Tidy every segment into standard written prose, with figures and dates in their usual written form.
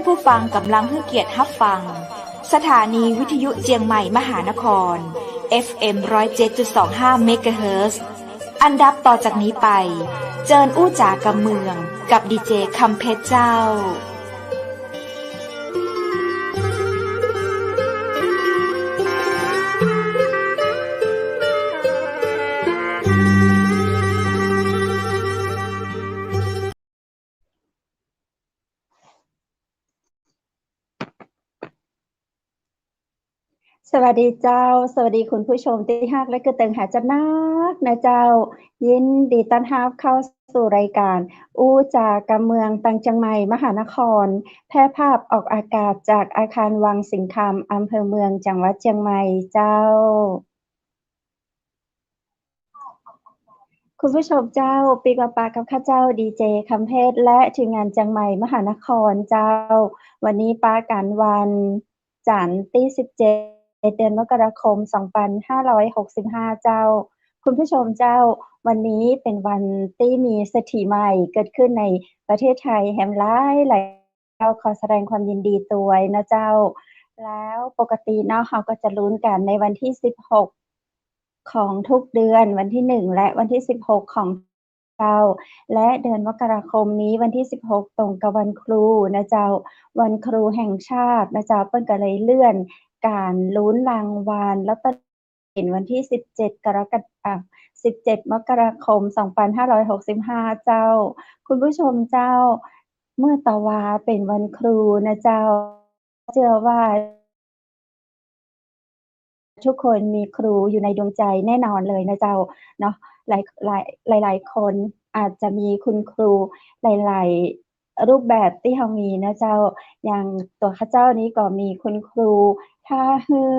านผู้ฟังกำลังให้เกียรติรับฟังสถานีวิทยุเจียงใหม่มหานคร FM 107.25 เมกะเฮิรตซ์อันดับต่อจากนี้ไปเจิญอู้จ๋ากำเมืองกับดีเจคำเพชรเจ้าสวัสดีเจ้าสวัสดีคุณผู้ชมที่ฮักและกระเติงหาจะนักนะเจ้ายินดีต้อนรับเข้าสู่รายการอู้จากำเมืองตังจังใหม่มหานครแพร่ภาพออกอากาศจากอาคารวังสิงคำอำเภอเมืองจังหวัดเชียงใหม่เจ้าคุณผู้ชมเจ้าปีกว่าปากับข้าเจ้าดีเจคำเพชรและทีมงานจังใหม่มหานครเจ้าวันนี้ปากันวันจันทร์ที่17เดือนมกราคม2565เจ้าคุณผู้ชมเจ้าวันนี้เป็นวันที่มีเศรษฐีใหม่เกิดขึ้นในประเทศไทยแห่งหลายเจ้าขอแสดงความยินดีด้วยนะเจ้าแล้วปกติเนาะเราก็จะลุ้นกันในวันที่16ของทุกเดือนวันที่1และวันที่16ของเจ้าและเดือนมกราคมนี้วันที่16ตรงกับวันครูนะเจ้าวันครูแห่งชาตินะเจ้าเปิ้นก็เลยเลื่อนการลุ้นรางวัลแล้วก็เป็นวันที่17มกราคม2565เจ้าคุณผู้ชมเจ้าเมื่อตะวาเป็นวันครูนะเจ้าเชื่อว่าทุกคนมีครูอยู่ในดวงใจแน่นอนเลยนะเจ้าเนาะหลายคนอาจจะมีคุณครูหลายๆรูปแบบที่เรามีนะเจ้าอย่างตัวข้าเจ้านี้ก็มีคุณครูถ้าฮือ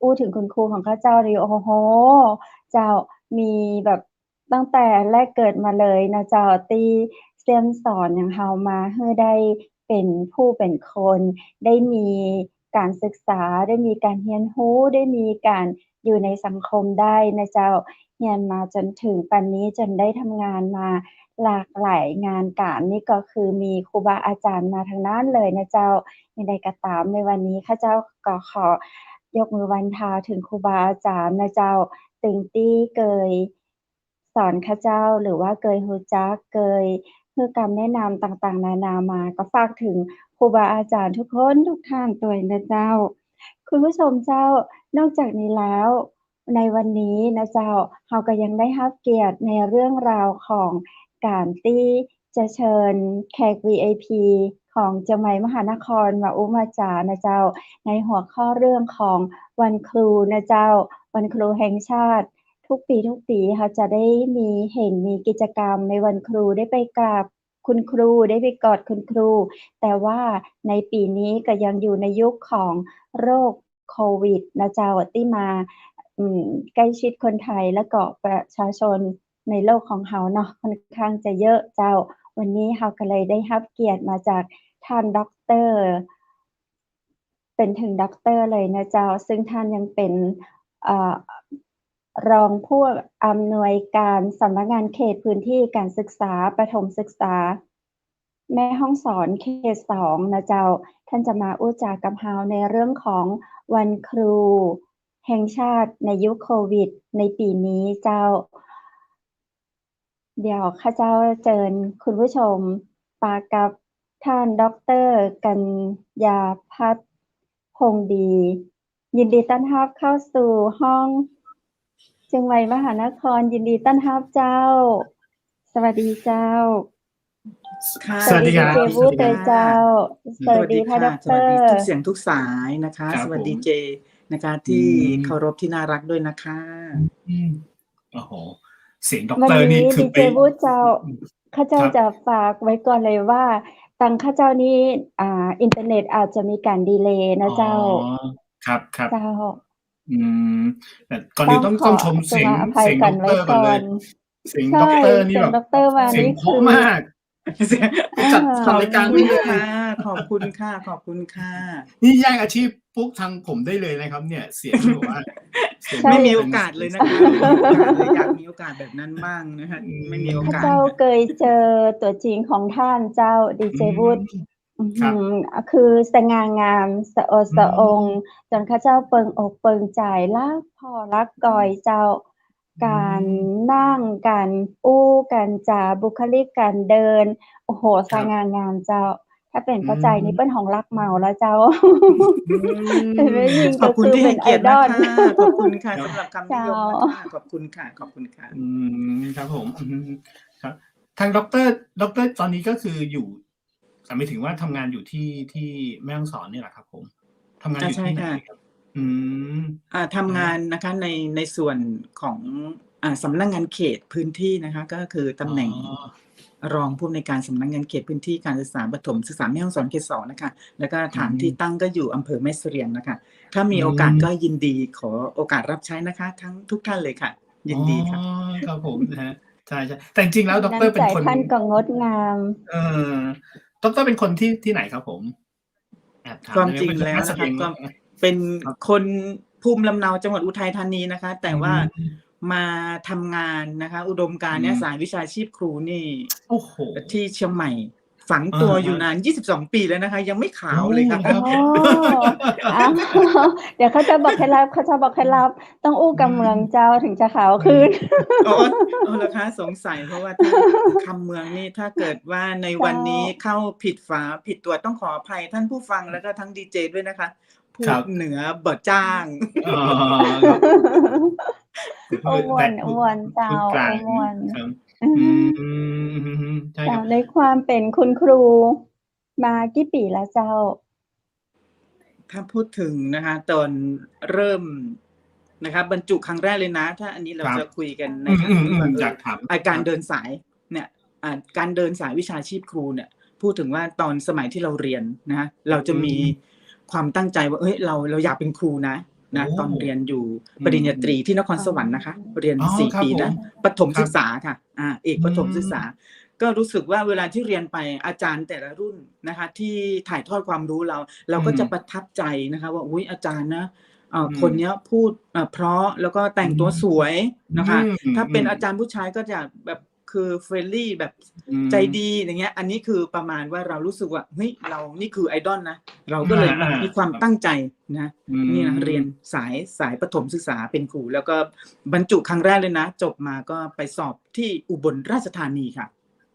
อู้ถึงคุณครูของข้าเจ้านี่โอ้โฮเจ้ามีแบบตั้งแต่แรกเกิดมาเลยนะเจ้าที่เสี่ยมสอนหยังเรามาให้ได้เป็นผู้เป็นคนได้มีการศึกษาได้มีการเรียนรู้ได้มีการอยู่ในสังคมได้นะเจ้าเรียนมาจนถึงปันนี้จนได้ทำงานมาหลากหลายงานการนี่ก็คือมีครูบาอาจารย์มาทั้งนั้นเลยนะเจ้าอย่างใดก็ตามในวันนี้ข้าเจ้าก็ขอยกมือไหว้ถึงครูบาอาจารย์นะเจ้าถึงที่เคยสอนข้าเจ้าหรือว่าเคยรู้จักเคยให้คำแนะนำต่างๆนานามาก็ฝากถึงครูบาอาจารย์ทุกคนทุกท่านด้วยนะเจ้าคุณผู้ชมเจ้านอกจากนี้แล้วในวันนี้นะเจ้าเราก็ยังได้รับเกียรติในเรื่องราวของการที่จะเชิญแขก VIP ของจังหวัดมหานครมาอู้มาจานะเจ้าในหัวข้อเรื่องของวันครูนะเจ้าวันครูแห่งชาติทุกปีค่ะจะได้มีกิจกรรมในวันครูได้ไปกราบคุณครูได้ไปกอดคุณครูแต่ว่าในปีนี้ก็ยังอยู่ในยุคของโรคโควิดนะเจ้าที่มาใกล้ชิดคนไทยและก็ประชาชนในโลกของเราเนาะค่อนข้างจะเยอะเจ้าวันนี้เราก็เลยได้รับเกียรติมาจากท่านด็อกเตอร์เป็นถึงด็อกเตอร์เลยนะเจ้าซึ่งท่านยังเป็นรองผู้อำนวยการสำนักงานเขตพื้นที่การศึกษาประถมศึกษาแม่ฮ่องสอนเขต2นะเจ้าท่านจะมาอู้จากับเราในเรื่องของวันครูแห่งชาติในยุคโควิดในปีนี้เจ้าเดี๋ยวข้าเจ้าเชิญคุณผู้ชมปากับท่านด็อกเตอร์กัญญาภัทรพงษ์ดียินดีต้อนรับเข้าสู่ห้องเชียงใหม่มหานครยินดีต้อนรับเจ้าสวัสดีเจ้าสวัสดีครับ เจวูดเลยเจ้าสวัสดีค่ะด็อกเตอร์สวัสดีทุกเสียงทุกสายนะคะสวัสดีเจนะคะที่เคารพที่น่ารักด้วยนะคะโอ้โหเสียงด็อกเตอร์นี่คือเจวูดเจ้าข้าเจ้าจะฝากไว้ก่อนเลยว่าตังข้าเจ้านี้อินเทอร์เน็ตอาจจะมีการดีเลย์นะเจ้าครับเจ้าแต่ก่อนอื่นต้องชมเสียงด็อกเตอร์ก่อนเลยเสียงด็อกเตอร์นี่แบบเสียงเพราะมากจัดรายการด้วยค่ะขอบคุณค่ะนี่แย่งอาชีพพวกทางผมได้เลยนะครับเนี่ยเสียงแบบว่าไม่มีโอกาสเลยนะคะอยากมีโอกาสแบบนั้นบ้างนะฮะไม่มีโอกาสเจ้าเคยเจอตัวจริงของท่านเจ้าดีเจวูด คือสง่างามสะโอดสะองจนข้าเจ้าเปิงอกเปิงใจรักพ่อรักกอยเจ้าการนั่งการอู้การจาบุคลิกการเดินโอ้โหสง่างามเจ้าถ้าเป็นปัจจัยนี้เป็นของรักเมาแล้วเจ้าแต่ไม่ยิงก็คือเป็นไอดอลขอบคุณค่ะสำหรับคำนิยมนะคะขอบคุณค่ะขอบคุณค่ะครับผมครับทางดรตอนนี้ก็คืออยู่หมายถึงว่าทำงานอยู่ที่แม่ฮ่องสอนนี่แหละครับผมทำงานอยู่ที่ไหนครับทำงานนะคะในส่วนของสำนักงานเขตพื้นที่นะคะก็คือตำแหน่งรองผู้อำนวยการสำนักงานเขตพื้นที่การศึกษาประถมศึกษาแม่ฮ่องสอนเขต 2นะคะแล้วก็ฐานที่ตั้งก็อยู่อำเภอแม่เสรียงนะคะถ้ามีโอกาสก็ยินดีขอโอกาสรับใช้นะคะทั้งทุกท่านเลยค่ะยินดีค่ะครับผมนะฮะใช่แต่จริงๆแล้วดรเป็นคนท่านก็งดงามดรเป็นคนที่ไหนครับผมความจริงแล้วนะครับก็เป็นคนภูมิลำเนาจังหวัดอุทัยธานีนะคะแต่ว่ามาทำงานนะคะอุดมการณ์เนี่ยสายวิชาชีพครูนี่ที่เชียงใหม่ฝังตัวอยู่นาน22ปีแล้วนะคะยังไม่ขาวเลยค่ะเดี๋ยวเขาจะบอกให้รับต้องอู้กับเมืองเจ้าถึงจะขาวขึ้นเอาละคะสงสัยเพราะว่าคำเมืองนี่ถ้าเกิดว่าในวันนี้เข้าผิดฝาผิดตัวต้องขออภัยท่านผู้ฟังแล้วก็ทั้งดีเจด้วยนะคะพูดเหนือเบิดจ้างอ้วนเจ้าอ้วนในความเป็นคุณครูมากี่ปีแล้วเจ้าถ้าพูดถึงนะคะตอนเริ่มนะคะบรรจุครั้งแรกเลยนะถ้าอันนี้เราจะคุยกันในการเดินสายเนี่ยการเดินสายวิชาชีพครูเนี่ยพูดถึงว่าตอนสมัยที่เราเรียนนะเราจะมีความตั้งใจว่าเราอยากเป็นครูนะตอนเรียนอยู่ปริญญาตรีที่นครสวรรค์นะคะเรียน4 ปีนะประถมศึกษาค่ะเอกประถมศึกษาก็รู้สึกว่าเวลาที่เรียนไปอาจารย์แต่ละรุ่นนะคะที่ถ่ายทอดความรู้เราก็จะประทับใจนะคะว่าอุ๊ยอาจารย์นะคนนี้พูดเพราะแล้วก็แต่งตัวสวยนะคะถ้าเป็นอาจารย์ผู้ชายก็จะแบบคือเฟรนลี่แบบใจดีอย่างเงี้ยอันนี้คือประมาณว่าเรารู้สึกว่าเฮ้ยเรานี่คือไอดอลนะเราก็เลยมีความตั้งใจนะนี่นะเรียนสายประถมศึกษาเป็นครูแล้วก็บรรจุครั้งแรกเลยนะจบมาก็ไปสอบที่อุบลราชธานีค่ะ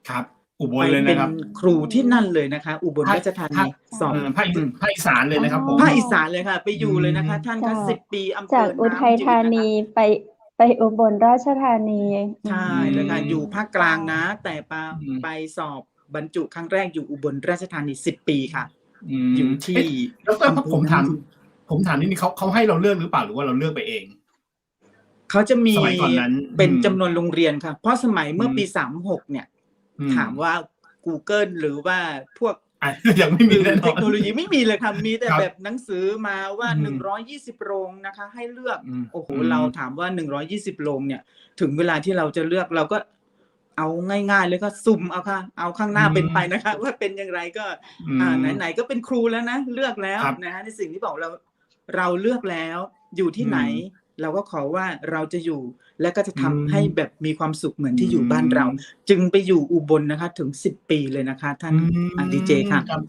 ครับอุบลเลยนะครับเป็นครูที่นั่นเลยนะคะอุบลราชธานีสอบภาคอีสานเลยนะครับผมภาคอีสานเลยค่ะไปอยู่เลยนะคะท่านก็10 ปีอำเภอจากอุทัยธานีไปอุบลราชธานีใช่เลยค่ะอยู่ภาคกลางนะแต่ไปสอบบรรจุครั้งแรกอยู่อุบลราชธานี10 ปีค่ะอยู่ที่แล้วผมถามนิดนึงเขาให้เราเลือกหรือเปล่าหรือว่าเราเลือกไปเองเขาจะมีเป็นจำนวนโรงเรียนค่ะเพราะสมัยเมื่อปี36เนี่ยถามว่า Google หรือว่าพวกยังไม่มีเทคโนโลยีไม่มีเลยค่ะมีแต่แบบหนังสือมาว่า120โรงนะคะให้เลือกโอ้โหเราถามว่า120โรงเนี่ยถึงเวลาที่เราจะเลือกเราก็เอาง่ายๆเลยก็สุ่มเอาค่ะเอาข้างหน้าเป็นไปนะคะว่าเป็นอย่างไรก็ไหนๆก็เป็นครูแล้วนะเลือกแล้วนะฮะในสิ่งที่บอกเราเลือกแล้วอยู่ที่ไหนเราก็ขอว่าเราจะอยู่และก็จะทำให้แบบมีความสุขเหมือนที่อยู่บ้านเราจึงไปอยู่อุบลนะคะถึง10 ปีเลยนะคะท่านดีเจค่ะครับ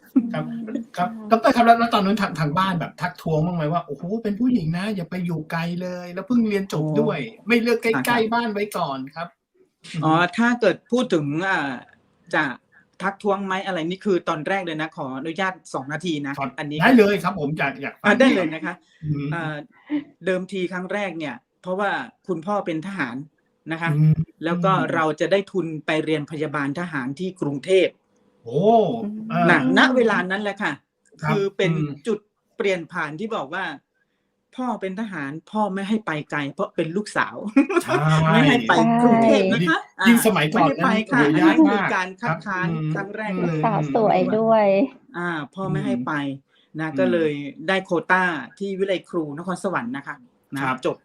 ดรครับแล้วตอนนั้นทางบ้านแบบทักท้วงบ้างไหมว่าโอ้โหเป็นผู้หญิงนะอย่าไปอยู่ไกลเลยแล้วเพิ่งเรียนจบด้วยไม่เลือกใกล้ๆบ้านไว้ก่อนครับถ้าเกิดพูดถึงจะทักท้วงไหมอะไรนี่คือตอนแรกเลยนะขออนุญาต2 นาทีนะอันนี้ได้เลยครับผมอยากได้เลยนะคะเดิมทีครั้งแรกเนี่ยเพราะว่าคุณพ่อเป็นทหารนะคะแล้วก็เราจะได้ทุนไปเรียนพยาบาลทหารที่กรุงเทพณเวลานั้นแหละค่ะคือเป็นจุดเปลี่ยนผ่านที่บอกว่าพ่อเป็นทหารพ่อไม่ให้ไปไกลเพราะเป็นลูกสาวไม่ให้ไปกรุงเทพนะคะยิ่งสมัยก่อนไม่ให้ไปค่ะอันนี้คือการคัดค้านครั้งแรกเลยสาวสวยด้วยพ่อไม่ให้ไปนะก็เลยได้โควต้าที่วิทยาลัยครูนครสวรรค์นะคะจบ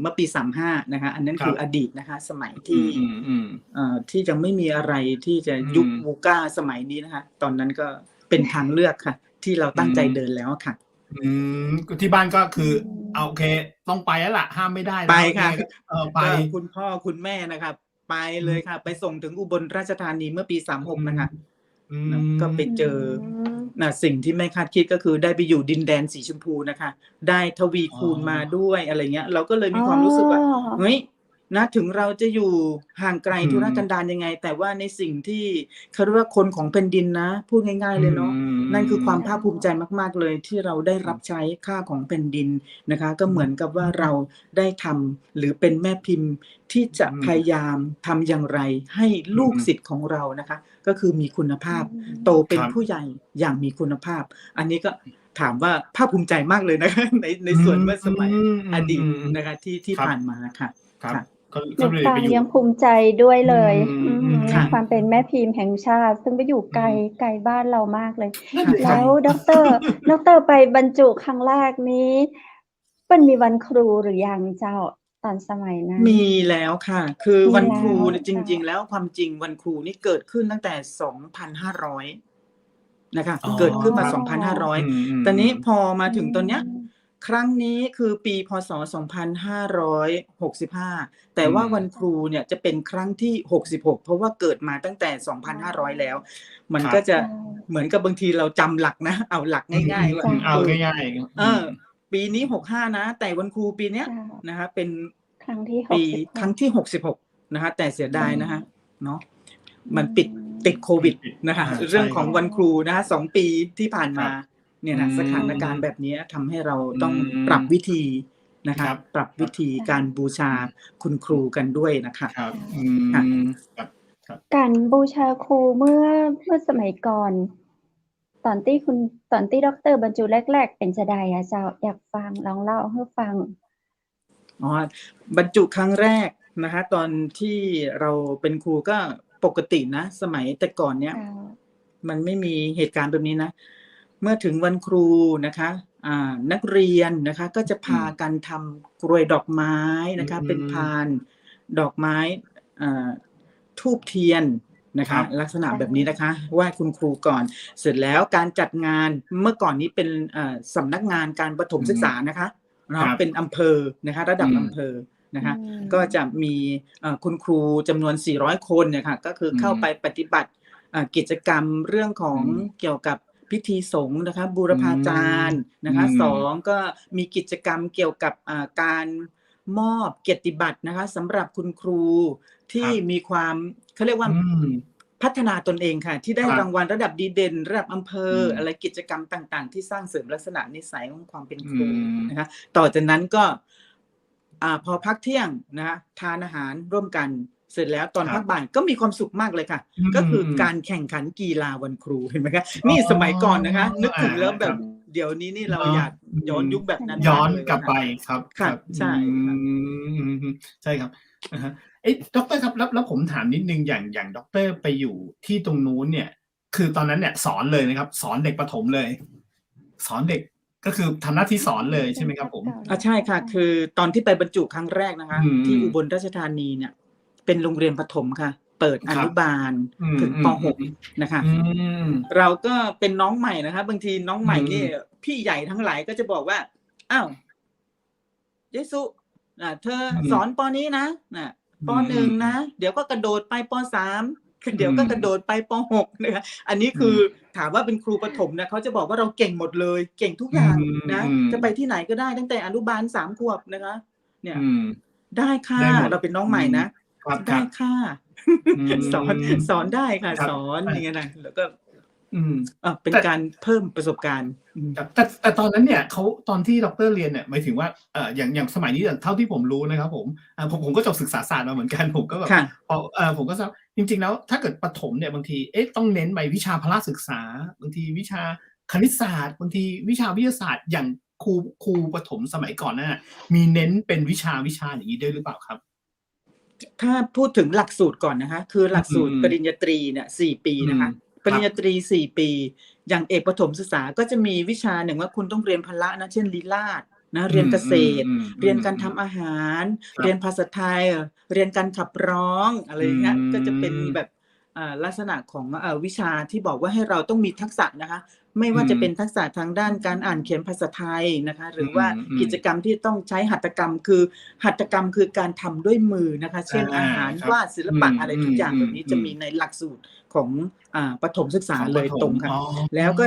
เมื่อปี35นะคะอันนั้นคืออดีตนะคะสมัยที่ยังไม่มีอะไรที่จะยุควูก้าสมัยนี้นะคะตอนนั้นก็เป็นทางเลือกค่ะที่เราตั้งใจเดินแล้วค่ะที่บ้านก็คือโอเคต้องไปแล้วล่ะห้ามไม่ได้ไปค่ะไปคุณพ่อคุณแม่นะครับไปเลยค่ะไปส่งถึงอุบลราชธานีเมื่อปี36นะคะ นะก็ไปเจอสิ่งที่ไม่คาดคิดก็คือได้ไปอยู่ดินแดนสีชมพูนะคะ ได้ทวีคูณมาด้วยอะไรเงี้ยเราก็เลยมีความรู้สึกว่าเฮ้ยนะถึงเราจะอยู่ห่างไกลธุรกันดารยังไงแต่ว่าในสิ่งที่เขาเรียกว่าคนของแผ่นดินนะพูดง่ายๆเลยเนาะนั่นคือความภาคภูมิใจมากๆเลยที่เราได้รับใช้ค่าของแผ่นดินนะคะก็เหมือนกับว่าเราได้ทำหรือเป็นแม่พิมพ์ที่จะพยายามทำอย่างไรให้ลูกศิษย์ของเรานะคะก็คือมีคุณภาพโตเป็นผู้ใหญ่อย่างมีคุณภาพอันนี้ก็ถามว่าภาคภูมิใจมากเลยนะคะในส่วนเมื่อสมัยอดีตนะคะที่ผ่านมาค่ะก็เลยไปอยู่ยังภูมิใจด้วยเลยความเป็นแม่พิมพ์แห่งชาติซึ่งไปอยู่ไกลบ้านเรามากเลยแล้วดรไปบรรจุครั้งแรกนี้มันมีวันครูหรือยังเจ้าตอนสมัยนั้นมีแล้วค่ะคือวันครูจริงๆแล้วความจริงวันครูนี่เกิดขึ้นตั้งแต่ 2,500 นะคะเกิดขึ้นมา 2,500 ตอนนี้พอมาถึงตอนเนี้ยครั้งนี้คือปีพศ 2565 แต่ว่าวันครูเนี่ยจะเป็นครั้งที่ 66 เพราะว่าเกิดมาตั้งแต่ 2,500 แล้วมันก็จะเหมือนกับบางทีเราจำหลักนะเอาหลักง่ายๆว่าเอาง่ายๆปีนี้65นะแต่วันครูปีเนี้ยนะคะเป็นครั้งที่66นะคะแต่เสียดายนะคะเนาะมันติดโควิดนะคะเรื่องของวันครูนะคะ2 ปีที่ผ่านมาเนี่ยนะสถานการณ์แบบนี้ทำให้เราต้องปรับวิธีนะคะปรับวิธีการบูชาคุณครูกันด้วยนะคะการบูชาครูเมื่อสมัยก่อนตอนที่ดร.บรรจุแรกๆเป็นจะได้อะเจ้าอยากฟังลองเล่าให้ฟังบรรจุครั้งแรกนะคะตอนที่เราเป็นครูก็ปกตินะสมัยแต่ก่อนเนี้ยมันไม่มีเหตุการณ์แบบนี้นะเมื่อถึงวันครูนะคะนักเรียนนะคะก็จะพากันทำกรวยดอกไม้นะคะเป็นพานดอกไม้ธูปเทียนนะคะลักษณะแบบนี้นะคะไหว้คุณครูก่อนเสร็จแล้วการจัดงานเมื่อก่อนนี้เป็นสำนักงานการประถมศึกษานะคะเป็นอำเภอนะคะระดับอำเภอนะคะก็จะมีคุณครูจำนวน400 คนนะคะก็คือเข้าไปปฏิบัติกิจกรรมเรื่องของเกี่ยวกับพิธีสงฆ์นะคะบูรพาจารย์นะคะ2ก็มีกิจกรรมเกี่ยวกับการมอบเกียรติบัตรนะคะสำหรับคุณครูที่มีความเขาเรียกว่าพัฒนาตนเองค่ะที่ได้รางวัลระดับดีเด่นระดับอำเภออะไรกิจกรรมต่างๆที่สร้างเสริมลักษณะนิสัยของความเป็นครูนะคะต่อจากนั้นก็พอพักเที่ยงนะคะทานอาหารร่วมกันเสร็จแล้วตอนพักบ่ายก็มีความสุขมากเลยค่ะก็คือการแข่งขันกีฬาวันครูเห็นไหมคะนี่สมัยก่อนนะคะนึกถึงแล้วแบบเดี๋ยวนี้นี่เราอยากย้อนยุคแบบนั้นย้อนกลับไปครับค่ะใช่ใช่ครับดร.ครับแล้วผมถามนิดนึงอย่างดร.ไปอยู่ที่ตรงนู้นเนี่ยคือตอนนั้นเนี่ยสอนเลยนะครับสอนเด็กประถมเลยสอนเด็กก็คือทำหน้าที่สอนเลยใช่ไหมครับผมใช่ค่ะคือตอนที่ไปบรรจุครั้งแรกนะคะที่อุบลราชธานีเนี่ยเป็นโรงเรียนประถมค่ะเปิดอนุบาลถึงป.6 นะคะเราก็เป็นน้องใหม่นะคะบางทีน้องใหม่นี่พี่ใหญ่ทั้งหลายก็จะบอกว่าอ้าวเยสุเธอสอนป.นี้นะป.1 นะเดี๋ยวก็กระโดดไปป.3 เดี๋ยวก็กระโดดไปป.6 นะคะอันนี้คือถามว่าเป็นครูประถมนะเขาจะบอกว่าเราเก่งหมดเลยเก่งทุกอย่างนะจะไปที่ไหนก็ได้ตั้งแต่อนุบาล3 ขวบนะคะเนี่ยได้ค่ะเราเป็นน้องใหม่นะได้ค่ะสอนได้ค่ะสอนอย่างเงี้ยนะแล้วก็เป็นการเพิ่มประสบการณ์แต่ตอนนั้นเนี่ยเขาตอนที่ดร.เรียนเนี่ยหมายถึงว่าอย่างสมัยนี้เท่าที่ผมรู้นะครับผมก็จบศึกษาศาสตร์มาเหมือนกันผมก็แบบผมก็ทราบจริงๆแล้วถ้าเกิดประถมเนี่ยบางทีต้องเน้นไปวิชาพละศึกษาบางทีวิชาคณิตศาสตร์บางทีวิชาวิทยาศาสตร์อย่างครูประถมสมัยก่อนน่ะมีเน้นเป็นวิชาอย่างนี้ด้วยหรือเปล่าครับถ้าพูดถึงหลักสูตรก่อนนะคะคือหลักสูตรปริญญาตรีเนี่ย4 ปีนะคะปริญญาตรี4 ปีอย่างเอกประถมศึกษาก็จะมีวิชาหนึ่งว่าคุณต้องเรียนพละนะเช่นลีลาศนะเรียนเกษตรเรียนการทำอาหารเรียนภาษาไทยเรียนการขับร้องอะไรเงี้ยก็จะเป็นแบบ ลักษณะของวิชาที่บอกว่าให้เราต้องมีทักษะนะคะไม่ว่าจะเป็นทักษะทางด้านการอ่านเขียนภาษาไทยนะคะหรือว่ากิจกรรมที่ต้องใช้หัตถกรรมคือการทำด้วยมือนะคะเช่นอาหารวาดศิลปะอะไรทุกอย่างแบบนี้จะมีในหลักสูตรของประถมศึกษาเลยตรงค่ะแล้วก็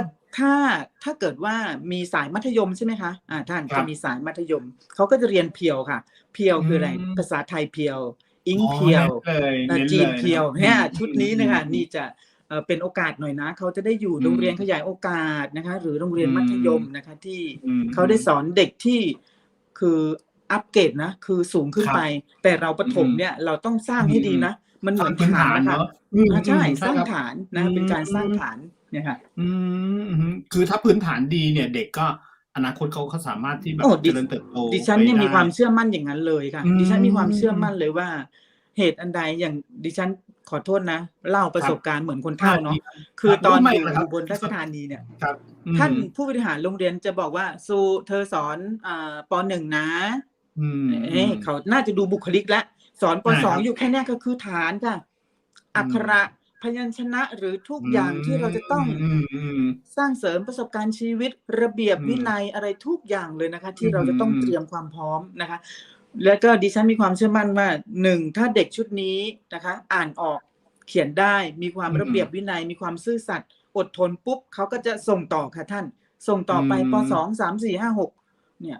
ถ้าเกิดว่ามีสายมัธยมใช่ไหมคะท่านจะมีสายมัธยมเขาก็จะเรียนเพียวค่ะเพียวคืออะไรภาษาไทยเพียวอิงเพียวจีนเพียวเนี่ยชุดนี้นะคะนี่จะเป็นโอกาสหน่อยนะเขาจะได้อยู่โรงเรียนขยายโอกาสนะคะหรือโรงเรียนมัธยมนะคะที่เขาได้สอนเด็กที่คืออัปเกรดนะคือสูงขึ้นไปแต่เราประถมเนี่ยเราต้องสร้างให้ดีนะมันเหมือนฐานนะคะใช่สร้างฐานนะเป็นการสร้างฐานเนี่ยค่ะคือถ้าพื้นฐานดีเนี่ยเด็กก็อนาคตเขาสามารถที่แบบเจริญเติบโตดิฉันเนี่ยมีความเชื่อมั่นอย่างนั้นเลยค่ะดิฉันมีความเชื่อมั่นเลยว่าเหตุอันใดอย่างดิฉันขอโทษนะเล่าประสบการณ์เหมือนคนเฒ่าเนาะคือตอนอยู่อุบลราชธานีเนี่ยท่านผู้บริหารโรงเรียนจะบอกว่าซูเธอสอนป.1 นะเขาน่าจะดูบุคลิกแล้วสอนป.2 อยู่แค่นี้ก็คือฐานค่ะอักขระพยัญชนะหรือทุกอย่างที่เราจะต้องสร้างเสริมประสบการณ์ชีวิตระเบียบวินัยอะไรทุกอย่างเลยนะคะที่เราจะต้องเตรียมความพร้อมนะคะแล้วก็ดิฉันมีความเชื่อมั่นว่า1ถ้าเด็กชุดนี้นะคะอ่านออกเขียนได้มีความระเบียบวินัยมีความซื่อสัตย์อดทนปุ๊บเขาก็จะส่งต่อค่ะท่านส่งต่อไปป.2 3 4 5 6เนี่ย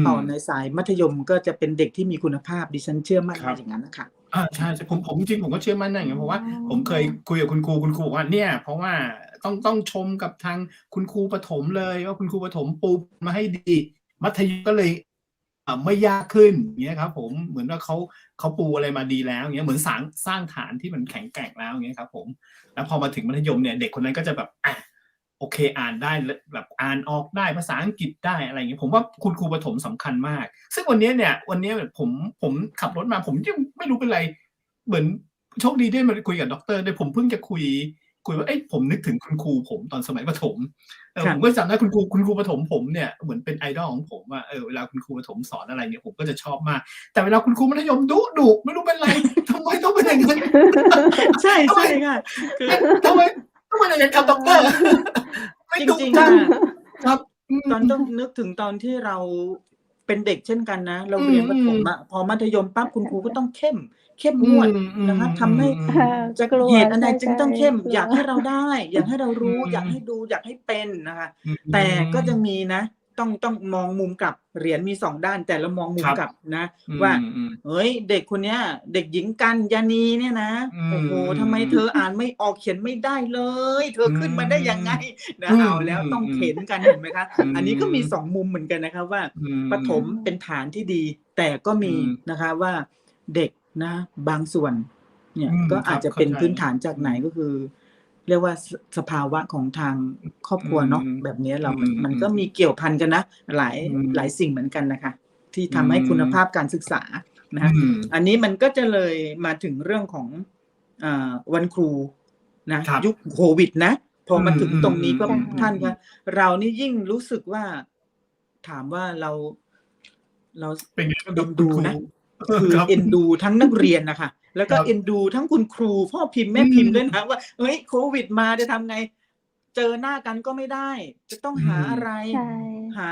ต่อในสายมัธยมก็จะเป็นเด็กที่มีคุณภาพดิฉันเชื่อมั่นอย่างนั้นนะคะใช่ผมจริงผมก็เชื่อมั่นอย่างนั้นเพราะว่าผมเคยคุยกับคุณครูบอกว่าเนี่ยเพราะว่าต้องชมกับทางคุณครูประถมเลยว่าคุณครูประถมปูมาให้ดีมัธยมก็เลยไม่ยากขึ้นอย่างเงี้ยครับผมเหมือนว่าเขาปูอะไรมาดีแล้วอย่างเงี้ยเหมือนสร้างฐานที่มันแข็งแกร่งแล้วอย่างเงี้ยครับผมแล้วพอมาถึงมัธยมเนี่ยเด็กคนนั้นก็จะแบบโอเคอ่านได้แบบอ่านออกได้ภาษาอังกฤษได้อะไรอย่างเงี้ยผมว่าคุณครูประถมสำคัญมากซึ่งวันนี้แบบผมขับรถมาผมยังไม่รู้เป็นไรเหมือนโชคดีได้มาคุยกับด็อกเตอร์ด้วยผมเพิ่งจะคุยว่าผมนึกถึงคุณครูผมตอนสมัยประถมผมก็จำได้คุณครูประถมผมเนี่ยเหมือนเป็นไอดอลของผมว่าเวลาคุณครูประถมสอนอะไรเนี่ยผมก็จะชอบมากแต่เวลาคุณครูมัธยมดุไม่รู้เป็นไรทำไมต้องเป็นอย่างนั้นใช่ค่ะทำไมอย่างนั้นครับด็อกเตอร์จริงๆครับตอนต้องนึกถึงตอนที่เราเป็นเด็กเช่นกันนะเราเรียนประถมพอมัธยมปั๊บคุณครูก็ต้องเข้มงวดนะคะทำให้จะเหตุอันใดจึงต้องเข้มอยากให้เราได้อยากให้เรารู้อยากให้ดูอยากให้เป็นนะคะแต่ก็จะมีนะต้องมองมุมกลับเหรียญมี2ด้านแต่ละมองมุมกลับนะว่าเฮ้ยเด็กคนเนี้ยเด็กหญิงกัญญาณีเนี่ยนะโอ้โหทำไมเธออ่านไม่ออกเขียนไม่ได้เลยเธอขึ้นมาได้ยังไงนะเอาแล้วต้องเข็นกันเห็นไหมคะอันนี้ก็มี2มุมเหมือนกันนะคะว่าประถมเป็นฐานที่ดีแต่ก็มีนะคะว่าเด็กนะบางส่วนเนี่ยก็อาจจะเป็นพื้นฐานจากไหนก็คือเรียกว่าสภาวะของทางครอบครัวเนาะแบบนี้มันก็มีเกี่ยวพันกันนะหลายสิ่งเหมือนกันนะคะที่ทำให้คุณภาพการศึกษานะอันนี้มันก็จะเลยมาถึงเรื่องของวันครูนะยุคโควิดนะพอมาถึงตรงนี้ก็ท่านคะเรานี่ยิ่งรู้สึกว่าถามว่าเราเป็นดูนะคือเอ็นดูทั้งนักเรียนนะคะแล้วก็เอ็นดูทั้งคุณครูพ่อพิมพ์แม่พิมพ์ด้วยนะว่าเฮ้ยโควิดมาจะทำไงเจอหน้ากันก็ไม่ได้จะต้องหาอะไรหา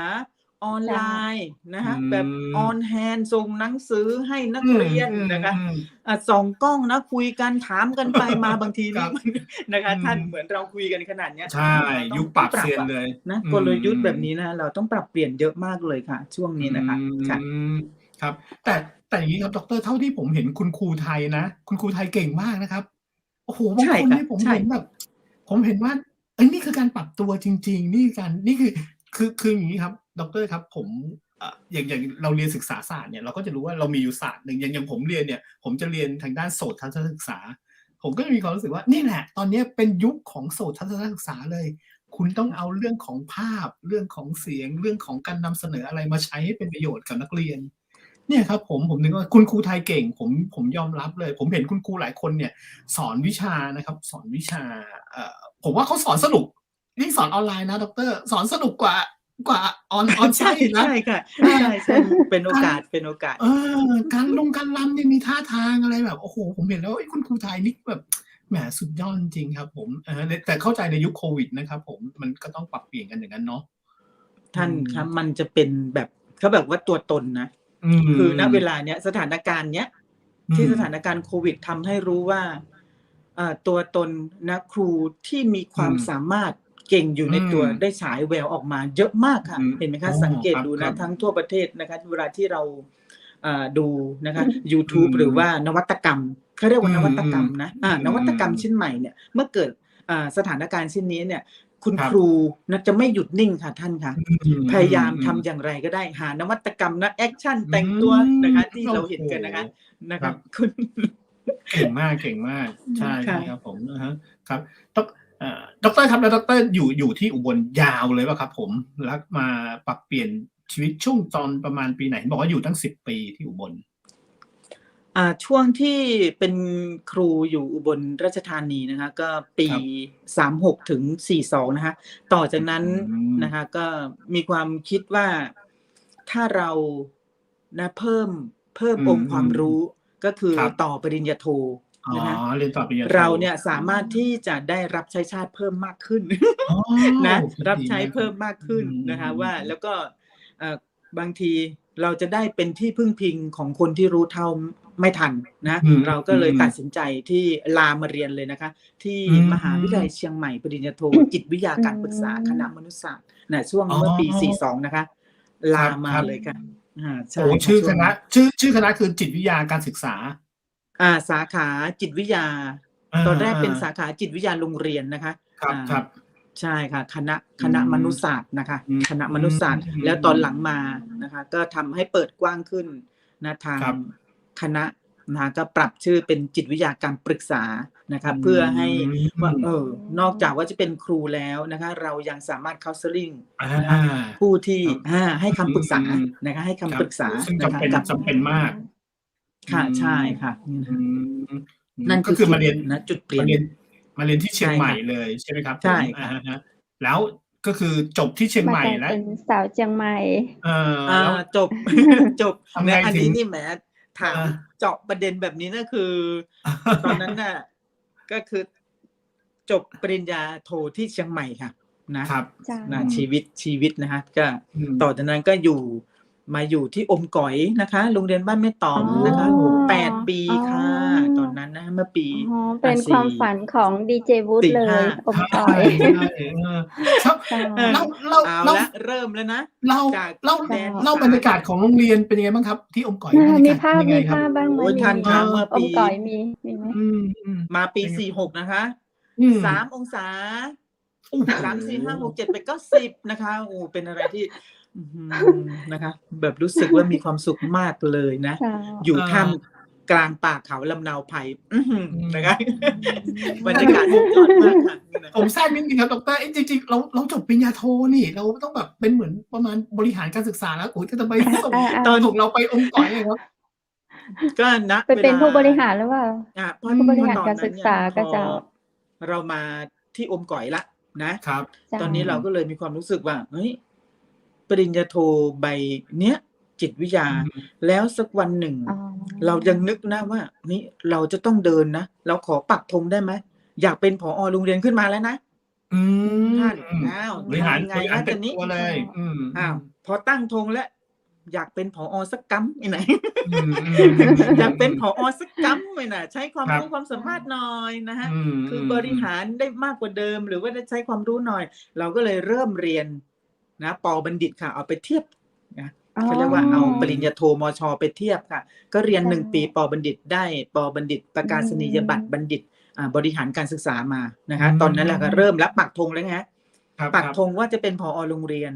ออนไลน์นะคะแบบออนแฮนด์ส่งหนังสือให้นักเรียนนะคะส่องกล้องนะคุยกันถามกันไปมาบางทีนี่นะคะท่านเหมือนเราคุยกันขนาดนี้ใช่ยุคปรับเซียนเลยนะกลยุทธ์แบบนี้นะเราต้องปรับเปลี่ยนเยอะมากเลยค่ะช่วงนี้นะคะครับแต่อย่างนี้ครับดร.เท่าที่ผมเห็นคุณครูไทยนะคุณครูไทยเก่งมากนะครับโอ้โหบางคนนี่ผมเห็นแบบผมเห็นว่านี่คือการปรับตัวจริงๆนี่คืออย่างนี้ครับดร.ครับผมอย่างเราเรียนศึกษาศาสตร์เนี่ยเราก็จะรู้ว่าเรามีอยู่ศาสตร์หนึ่งอย่างผมเรียนเนี่ยผมจะเรียนทางด้านโสตทัศนศึกษาผมก็มีความรู้สึกว่านี่แหละตอนนี้เป็นยุคของโสตทัศนศึกษาเลยคุณต้องเอาเรื่องของภาพเรื่องของเสียงเรื่องของการนำเสนออะไรมาใช้ให้เป็นประโยชน์กับนักเรียนเนี่ยครับผมนึกว่าคุณครูไทยเก่งผมยอมรับเลยผมเห็นคุณครูหลายคนเนี่ยสอนวิชานะครับสอนวิชาผมว่าเขาสอนสนุกนี่สอนออนไลน์นะดร.สอนสนุกกว่าออนไซต์นะใช่ค่ะใช่เป็นโอกาสการรำเนี่ยมีท่าทางอะไรแบบโอ้โหผมเห็นแล้วคุณครูไทยนี่แบบ แหมสุดยอดจริงครับผมแต่เข้าใจในยุคโควิดนะครับผมมันก็ต้องปรับเปลี่ยนกันอย่างนั้นเนาะท่านครับมันจะเป็นแบบเขาแบบว่าตัวตนนะคือณเวลาเนี้ยสถานการณ์เนี้ยที่สถานการณ์โควิดทำให้รู้ว่าตัวตนนะครูที่มีความสามารถเก่งอยู่ในตัวได้ฉายแววออกมาเยอะมากค่ะเห็นไหมคะสังเกตดูนะทั้งทั่วประเทศนะคะเวลาที่เราดูนะคะ YouTube หรือว่านวัตกรรมเขาเรียกว่านวัตกรรมนะนวัตกรรมชิ้นใหม่เนี่ยเมื่อเกิดสถานการณ์เช่นนี้เนี่ยคุณครูนะจะไม่หยุดนิ่งค่ะท่านค่ะพยายามทำอย่างไรก็ได้หานวัตกรรมนะแอคชั่นแต่งตัวนะคะที่เราเห็นกันนะคะคุณเก่งมากใช่ครับผมครับดรครับแล้วดรอยู่ที่อุบลยาวเลยป่ะครับผมแล้วมาปรับเปลี่ยนชีวิตช่วงตอนประมาณปีไหนบอกว่าอยู่ตั้ง10 ปีที่อุบลช่วงที่เป็นครูอยู่อุบลราชธานีนะคะก็ปี36ถึง42นะคะต่อจากนั้นนะคะก็มีความคิดว่าถ้าเรานะเพิ่มองค์ความรู้ก็คือต่อปริญญาโทนะคะเรียนต่อปริญญาโทเราเนี่ยสามารถที่จะได้รับใช้ชาติเพิ่มมากขึ้นนะรับใช้เพิ่มมากขึ้นนะคะว่าแล้วก็บางทีเราจะได้เป็นที่พึ่งพิงของคนที่รู้เท่าไม่ทันนะเราก็เลยตัดสินใจที่ลามาเรียนเลยนะคะที่มหาวิทยาลัยเชียงใหม่ปริญญาโทจิตวิทยาการปรึกษาคณะมนุษยศาสตร์นะช่วงเมื่อปี42นะคะลามาเลยค่ะโอ้ชื่อคณะชื่อคณะคือจิตวิทยาการศึกษาสาขาจิตวิทยาตอนแรกเป็นสาขาจิตวิทยาโรงเรียนนะคะครับใช่ค่ะคณะมนุษยศาสตร์นะคะคณะมนุษยศาสตร์แล้วตอนหลังมานะคะก็ทำให้เปิดกว้างขึ้นนะทางคณะนะก็ปรับชื่อเป็นจิตวิทยาการปรึกษานะคะเพื่อให้ว่านอกจากว่าจะเป็นครูแล้วนะคะเรายังสามารถ counseling ผู้ที่ให้คำปรึกษานะคะให้คำปรึกษานะคะจำเป็นมากค่ะใช่ค่ะนั่นก็คือมาเรียนนะจุดเปลี่ยนมาเรียนที่เชียงใหม่เลยใช่ไหมครับใช่แล้วก็คือจบที่เชียงใหม่แล้วเป็นสาวเชียงใหม่จบนะอันนี้นี่แหมถามเจาะประเด็นแบบนี้นะคือตอนนั้นน่ะก็คือจบปริญญาโทที่เชียงใหม่ค่ะนะครับนะชีวิตนะคะก็ต่อจากนั้นก็มาอยู่ที่อมก๋อยนะคะโรงเรียนบ้านแม่ตอมนะคะ8 ปีค่ะตอนนั้นนะเมื่อปีเป็นความฝันของดีเจวูดเลยอมก๋อยเราเริ่มแล้วนะเล่าบรรยากาศของโรงเรียนเป็นยังไงบ้างครับที่อมก๋อยมีภาพบ้างไหมท่านคะเมื่อปีอมก๋อยมีไหมมาปี46นะคะ3 องศา3 4 5 6 7 8 9 10นะคะโอ้เป็นอะไรที่นะคะแบบรู้สึกว่ามีความสุขมากเลยนะอยู่ท่ามกลางป่าเขาลำเนาไผ่นะคะบรรยากาศสุดยอดมากค่ะผมแทรกนิดนึงครับดร.จริงๆเราจบปริญญาโทนี่เราต้องแบบเป็นเหมือนประมาณบริหารการศึกษาแล้วโอ้ยจะไปส่งตอนเราไปองค์กรเลยครับก็นะไปเป็นผู้บริหารหรือเปล่าผู้บริหารการศึกษาก็จะเรามาที่อมก๋อยละนะครับตอนนี้เราก็เลยมีความรู้สึกว่าเฮ้ยปริญญาโทใบเนี้ยจิตวิทยาแล้วสักวันหนึ่งเรายังนึกนะว่านี่เราจะต้องเดินนะเราขอปักธงได้ไหมอยากเป็นผอ.โรงเรียนขึ้นมาแล้วนะท่านบริหารไงนะตอนนี้พอตั้งธงแล้วอยากเป็นผอ.สักกั๊มไหนอยากเป็นผอ.สักกั๊มไหนใช้ความรู้ความสามารถหน่อยนะฮะคือบริหารได้มากกว่าเดิมหรือว่าได้ใช้ความรู้หน่อยเราก็เลยเริ่มเรียนนะป.บัณฑิตค่ะเอาไปเทียบนะเขาเรียกว่าเอาปริญญาโทมช.ไปเทียบค่ะก็เรียน1 ปีป.บัณฑิตได้ป.บัณฑิตประกาศนียบัตรบัณฑิตบริหารการศึกษามานะคะตอนนั้นแหละก็เริ่มรับปักธงแล้วฮะปักธงว่าจะเป็นผอ.โรงเรียน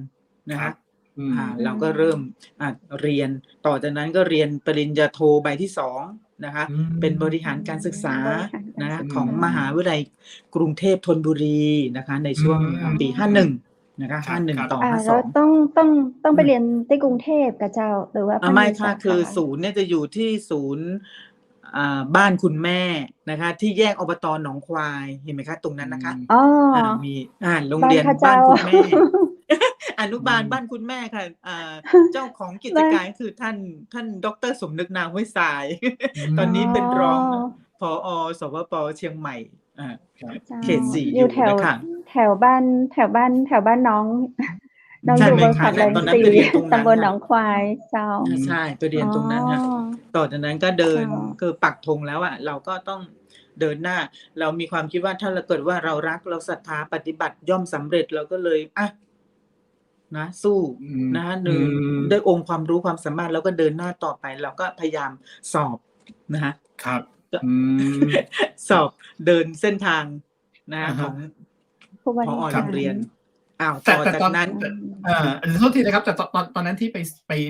นะคะเราก็เริ่มเรียนต่อจากนั้นก็เรียนปริญญาโทใบที่2นะคะเป็นบริหารการศึกษานะของมหาวิทยาลัยกรุงเทพธนบุรีนะคะในช่วงปี51นะคะ51ต่อ52แล้วต้องไปเรียนที่กรุงเทพกับเจ้าหรือว่าไม่ค่ะคือศูนย์เนี่ยจะอยู่ที่ศูนย์บ้านคุณแม่นะคะที่แยกอบต.หนองควายเห็นไหมคะตรงนั้นนะคะมีโรงเรียนบ้านคุณแม่อนุบาลบ้านคุณแม่ค่ะเจ้าของกิจการคือท่านดร.สมนึกนามห้วยทรายตอนนี้เป็นรองผอ.สวป.เชียงใหม่ เขต 4 อ อยู่ ยู่ แถว นะคะ แถวบ้านน้องน้อง ใช่ อยู่ ไหม เวิร์ก คะ ช็อป เนี่ แร ย ง ตอนนั้น สี ไปเรียนตรงนั้น ตำบลหน ค่ะ องควายเจ้า ใช่ไปเรียนตรงนั้นค่ะ อ๋อ ต่อจากนั้นก็เดิน เจ้า คือปักธงแล้วอะเราก็ต้องเดินหน้า เรามีความคิดว่าถ้าเราเกิดว่าเรารักเราศรัทธาปฏิบัติย่อมสำเร็จเราก็เลยอะนะสู้ อืม นะคะ อืม ด้วยองค์ความรู้ความสามารถเราก็เดินหน้าต่อไป เราก็พยายามสอบนะคะ ครับ ก็ อืม สอบเดินเส้นทางนะคะ อะ ข ฮะ อง ผู้บ ผ ริ อ. หา โรงเรียน ร ต่อ แต่ จาก ตอน นั้น โทษทีนะครับ แต่ตอนนั้นที่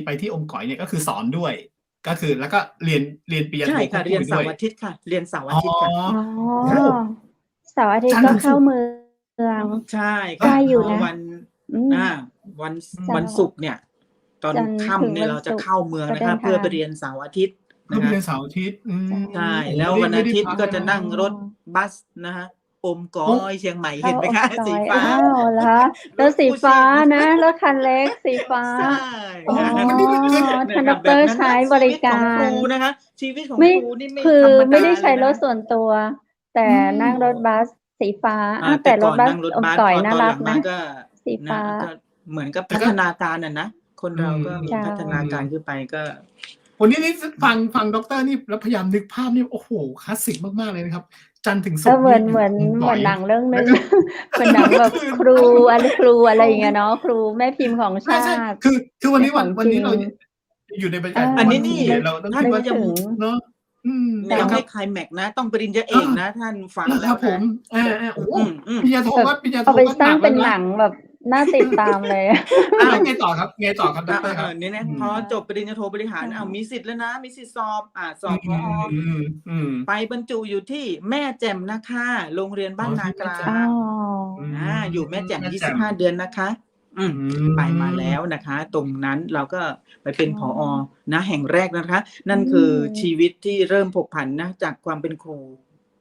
ไปที่อมก๋อยเนี่ยก็คือสอนด้วย ก็คือแล้วก็เรียนปริญญา ใช่ โท ค่ะ ควบ เรี คู่ ยน ไป เสา ด้วย ร์อาทิตย์ค่ะ เรียนเสาร์ อ๋ อา อ ทิตย์ค่ะ อ๋อ โอ้ เสาร์อาทิต จั ย์ นท ก็ ร์ถึง เข้า ศุกร์ เมือง ใช่ ใกล้ ค่ะ อยู่ พอ นะ วัน อืม วัน เจ้า วันศุกร์เนี่ย ตอน จันทร์ ค่ำเนี่ย ถึงวัน เราจะ ศุกร์ เข้าเมือง ก็ นะ เดิ คะ น เพื่อ ทาง ไปเรียนเสาร์อาทิตย์ เพื่อ นะ ไป คะ เรียนเสาร์อาทิตย์ อื ใช่ ม ใช่ โอ้โฮ แล้ว ไม่ วัน ได้ อาทิตย์ พัก ก็ เลย จะ นะ นั่งรถ อ๋อ บัสนะคะอมก๋ โอ้ อย เชียงใหม่ เข้า เห็นไหม อม คะ ก๋ สี อย ฟ้า อ้าว เหรอ ร ร ถ ถ สี กู้ ฟ้า ชีพ นะ รถคันเล็กสีฟ้า ใช่ อ๋อ ค่ะ มันนี่มันคือ นะ ท่าน ค ด ะ แบ ร บนั้น ใช้ นะ บ ชี ริ วิต ก ของ า ครู ร นะคะ ชีวิตของ ไม่ ครูนี่ไม่ คือ ธรรม ไม่ ดา ได้ เล ใช้ ย ร นะ ถส่วนตัว แต่ อืม นั่งรถบัสสีฟ้า แต แต่ ่ ร ก่ ถ อน บั นั่ ส งรถ อม บัส ก๋อย พอ น่า ตอน รั ห ก ลังมา นะ ก็ สี นะ ฟ้า ก็เหมือนกับ แต่ พั ก็ ฒนาการอะนะ คน อื เราก็มี เจ้า พัฒนาการขึ้นไปก็ วันนี้นี่ฟังดร. นี่แล้วพยายามนึกภาพนี่ โอ้โฮ คลาสสิกมาก ๆ เลยนะครับ จันทร์ถึงศุกร์ เหมนีื่อน อ เห ยู่ มือน อม เห ก๋ มื อ อน ย หนังเรื่องห แล้ นึ่ ว ง ก็ เหมือนหนังแบบ คือ ครูอะไรอย่างเงี้ยเนาะ ครูแม่พิมพ์ของ ใช่ ชาติ ๆ คือวัน เป็น นี้ ข วั อน ง วัน จรนี้ิง เราอยู่ในบรรยากาศ อัน วั นี้ นครู นี่ เนี่ย นึก เราต้อง ท่า คิ น ด นึ ว่ ก็ ก ยัง ถึง เนาะ อืม ยั เจ้า ง ค ไม่ รับ ไคลแม็กซ์นะ ต้องปริญญาเอ เอก อ นะ ท่านฟัง เหรอ แล ค้ รั ว บผ นะ ม โอ้โฮ อืม ปริญญาโท แบบ ก็ปริญญาโท เอาไป ก็ ส ห ร้า นั ง ก เปแล้ ็ วน ห นะ นังแบบน่าติดตามเลย อ้าว แล้วไงต่อครับดร. ครับ เนี่ย อื พอ ม จบปริญญาโทบริหาร เจ้า มีสิทธิ์แล้วนะ มีสิทธิ์สอบ ส อื อบ ผอ. ม ไปบรรจุอยู่ที่แม่แจ่มนะคะ โรงเรียน อ๋ บ้า อ นนา ที่ ก แม่ ลา แจ่ม อ้อ อื อยู่แม่แจ่ม แม่แจ่ม 25 เดือนนะคะ อื ไปมาแล้ ม วนะคะ ตรงนั้นเราก็ไปเป็น อ๋ ผ อ อ. ณ แห่งแรกนะคะ อืนั่นคือ ม ชีวิตที่เริ่มผกผันนะ จากความเป็นครู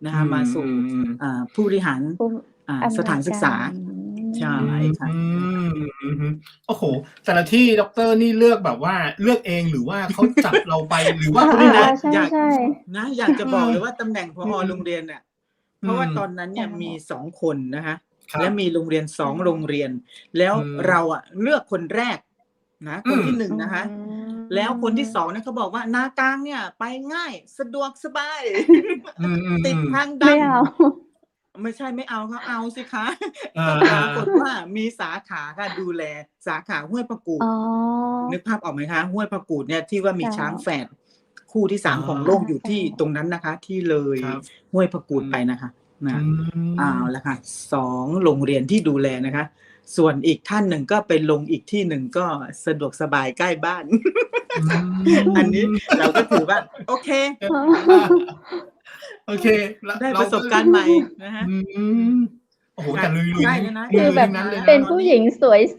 นะ อื คะ ม มาสู่ ๆ ผู้บริหาร ผู้อำ ส นว ถานศึ ก ก า ษา ร ใช่ค่ะ อือฮึ โอ้โฮ แต่ละที่ดร. นี่เลือกแบบว่าเลือกเอง หรือว่าเขาจับเราไป หรือว่า อา นี่นะ ๆ ๆ ใอยาก ช่ นะ ๆ อยากจะบอกเลย เออ ว่าตำแหน่งผ อื อ. ม โรงเรียนเนี่ย เพ อื ราะว่าม ตอนนั้นเนี่ เจ้า ยมี 2 คนนะคะ ครั และ บ มีโรงเรียน ใช่ 2 โรงเรียน แล้ว อืม เราอะเลือกคนแรกนะ อื คนที่ ม 1 นะคะ แล้วคนที่ ม 2 เนี่ยเขาบอกว่า "นากลางเนี่ยไปง่าย สะดวกสบาย อืติด ม ทา ๆ ง ไดม่เอา ำ" ไม่ใช่ไม่เอาครับ เอาสิคะ เอ ก็ปรากฏ อ ๆ ว่ามีสาขาค่ะ ดูแลสาขาห้วยประกู อ๋ ด อ นึกภาพออกไหมคะ ห้วยประกูดเนี่ยที่ว่ามี เจ้า ช้างแฝดคู่ที่ อ๋อ 3 ของโลกอยู่ เจ้า ที่ตรงนั้นนะคะ ที่เลย ครับ ห้วยประกู อื ด ม ไปนะคะ อื เอาม ละค่ะ 2 โรงเรียนที่ดูแลนะคะ ส่วนอีกท่านหนึ่งก็ไปลงอีกที่หนึ่ง ก็สะดวกสบายใกล้บ้าน อือันนี้ ม เราก็ถือว่า โอเค อ๋อ โอเค แล้ว ได้ เรา ประส ก็ บการณ์ใหม่นะคะ อื อืม ม โอ้โฮ ค่ะ แต่ลุย ใกล้ ๆ แล้วนะ ลุ คือย แบ ๆ บ ทั้งนั้นเลยนะ เป็น ตอน ผู้ นี้ หญิง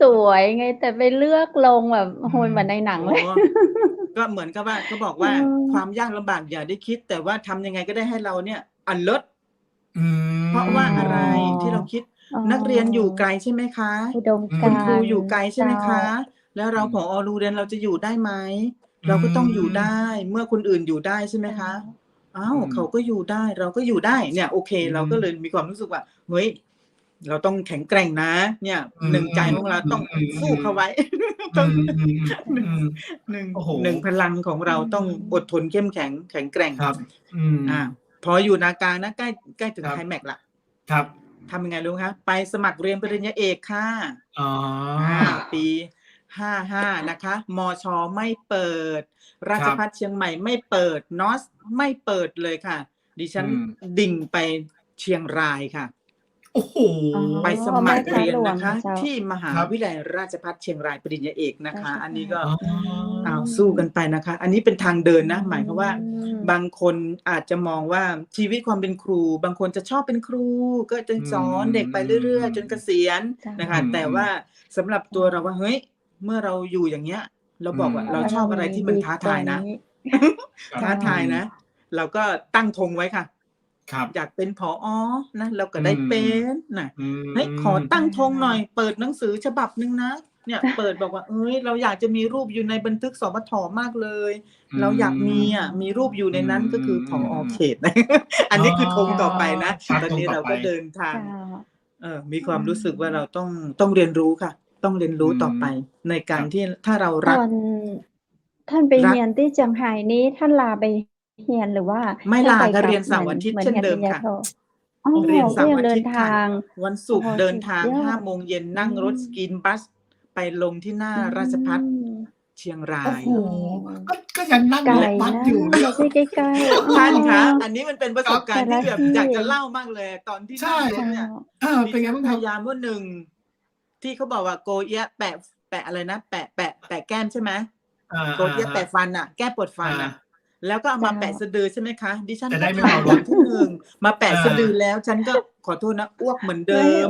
สวยๆไง แต่ไปเลือกลงแบบ โอ้โฮ เหมือนในหนัง โอ้ เลย ก็เหมือนกับว่า ก็บอก เอ ว่า ค อ วามยากลำบากอย่าได้คิด แต่ว่าทำยังไงก็ได้ให้เราเนี่ยอันเลิศ อืเพราะ อ๋อ ว่าอะไรที่เราคิด อ๋อ นักเรียนอยู่ไกลใช่ไหมคะ อุดม อื ก คุณ า ครู ร อยู่ไกลใช่ เจ้า ไหมคะ แล้วเรา อืม ผอ. โรงเรียนเราจะอยู่ได้ไหม อื เราก็ต้องอยู่ได้ ม เมื่อคนอื่นอยู่ได้ใช่ไหม เจ้า คะ อ้า อื ว ม เขาก็อยู่ได้ เราก็อยู่ได้ เนี่ย โอเค อื เราก็เล ม ยมีความรู้สึกว่า เฮ้ย เราต้องแข็งแกร่งนะ เนี่ย อื 1 ใจของเราต้องสู้เขา ม ไว้ ๆ ต้อง ๆ 1 ๆ ๆ ๆ โอ้โฮ 1 พลังของเราต้องอดทนเข้มแข็ง แข็งแกร่ง ครับ อืม พออยู่นากลางนะ ใกล้ถึ ค ง รั ไค บ ลแม็กซ์แล้ว ครับ ทำยังไงรู้ไหมคะ ไปสมัครเรียนปริญญาเอกค่ะ อ๋อ ปี 55 นะคะ มช. ไม่เปิด รา ค ช รับ ภัฏเชียงใหม่ไม่เปิด นอส ไม่เปิดเลยค่ะ ดิฉัน อืม ดิ่งไปเชียงรายค่ะ โอ้โฮ อ๋อ ไปส แม่ มัคร ฟ้า เรียน หลว นะ ง คะ เจ้า ที่มหา ครับ วิทยาลัยราชภัฏเชียงรายปริญญาเอกนะ รา คะ ช อัน ภ นี้ก็ อ๋อ สู้กันไปนะคะ อันนี้เป็นทางเดินนะ หมายความว่า อืม บางคนอาจจะมองว่าชีวิตความเป็นครู บางคนจะชอบเป็นครู ก็จะสอนเด็กไปเรื่อย ๆ จนเกษียณ เจ้า นะคะ แต่ว่าสำหรับตัวเราว่า เฮ้ย เมื่อเราอยู่อย่างเงี้ย เราบอกว่า อืม เราชอบอะไรที่มันท้าทายนะ ครับ ท้าทายนะ เราก็ตั้งธงไว้ค่ะ ครับ อยากเป็นผอ. นะ เราก็ อื ได้ ม เป็นน่ะ อื เฮ้ย ขอ ม ตั้งธงหน่อย เปิดหนังสือฉบับหนึ่งนะ เนี่ยเปิดบอกว่าเอ้ยเราอยากจะมีรูปอยู่ในบันทึกสปท.มากเลยเราอยากมีรูปอยู่ในนั้นก็คือผอ.เขตนะอันนี้คือธงต่อไปนะตอนนี้เราก็เดินทางมีความรู้สึกว่าเราต้องเรียนรู้ค่ะต้องเรียนรู้ต่อไปในการที่ถ้าเรารักท่านไปเรียนที่เชียงไฮ้นี้ท่านลาไปเรียนหรือว่าไม่ลาก็เรียนเสาร์อาทิตย์เช่นเดิมค่ะเรียนเสาร์อาทิตย์ค่ะวันศุกร์เดินทาง5 โมงเย็นนั่งรถสกินบัสไปลงที่หน้าราชภัฏเชียงรายโอ้โหก็ยังนั่งรถบัสอยู่ไม่ใช่ใกล้ๆท่านคะอันนี้มันเป็นประสบการณ์ที่แบบอยากจะเล่ามากเลยตอนที่นั่งรถเนี่ยเป็นไงบ้างครับพยายามว่า1ที่เขาบอกว่าโกเอะแปะอะไรนะแปะแก้มใช่ไหมโกเอะแปะฟันอ่ะแก้ปวดฟันอ่ะแล้วก็เอามาแปะสะดือใช่ไหมคะดิฉันก็ทำอย่างที่1มาแปะสะดือแล้วฉันก็ขอโทษนะอ้วกเหมือนเดิม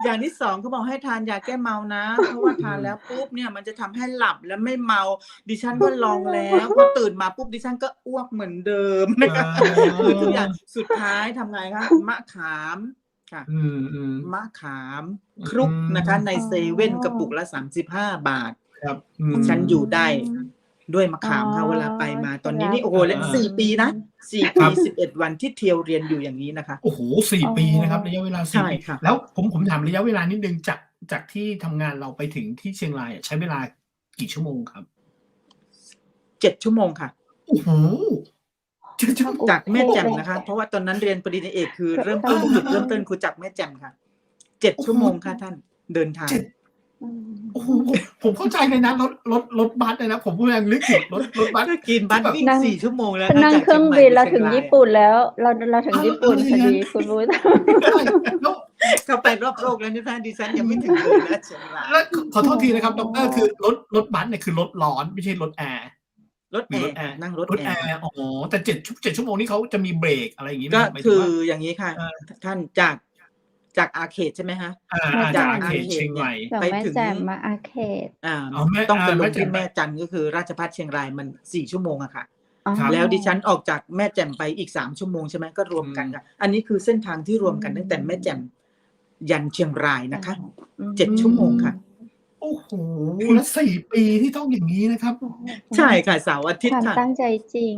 อย่างที่2เขาบอกให้ทานยาแก้เมานะเพราะว่าทานแล้วปุ๊บเนี่ยมันจะทำให้หลับและไม่เมาดิฉันก็ลองแล้วพอตื่นมาปุ๊บดิฉันก็อ้วกเหมือนเดิมนะคะคือทุกอย่างสุดท้ายทำไงคะมะขามค่ะมะขามครุกนะคะในเซเว่นกระปุกละ35 บาทครับฉันอยู่ได้ด้วยมะขามค่ะเวลาไปมาตอนนี้นี่โอ้โหแล้ว4 ปีนะ4 ปี 11 วันที่เที่ยวเรียนอยู่อย่างนี้นะคะโอ้โห4 ปีนะครับระยะเวลา4 ปีแล้วผมถามระยะเวลานิดนึงจากที่ทำงานเราไปถึงที่เชียงรายใช้เวลากี่ชั่วโมงครับ7 ชั่วโมงค่ะโอ้โหจากแม่แจ่มนะคะเพราะว่าตอนนั้นเรียนปริญญาเอกคือเริ่มต้นคือจากแม่แจ่มค่ะ7 ชั่วโมงค่ะท่านเดินทางโอ้โหผมเข้าใจเลยนะรถบัสเลยนะผมยังนึกถึงรถบัสกินบัสวิ่ง4 ชั่วโมงแล้วนั่งเครื่องบินเราถึงญี่ปุ่นแล้วเราถึงญี่ปุ่นพอดีคุณรู้เขาไปรอบโลกแล้วนี่ท่านดิฉันยังไม่ถึงเลยนะเชียงรายแล้วขอโทษทีนะครับดร.คือรถบัสเนี่ยคือรถร้อนไม่ใช่รถแอร์รถแอร์นั่งรถแอร์อ๋อแต่7 ชั่วโมงนี้เขาจะมีเบรกอะไรอย่างงี้ก็คืออย่างนี้ค่ะท่านจากอาเขตใช่ไหมฮะจากอาเขตเชียงใหม่ไปถึงมาอาเขตต้องไปลงที่แม่จันก็คือราชภัฏเชียงรายมัน4 ชั่วโมงอะค่ะแล้วดิฉันออกจากแม่แจ่มไปอีก3 ชั่วโมงใช่ไหมก็รวมกันค่ะอันนี้คือเส้นทางที่รวมกันตั้งแต่แม่แจ่มยันเชียงรายนะคะ7 ชั่วโมงค่ะโอ้โหแล้ว4 ปีที่ต้องอย่างนี้นะครับใช่ค่ะเสาร์อาทิตย์ค่ะตั้งใจจริง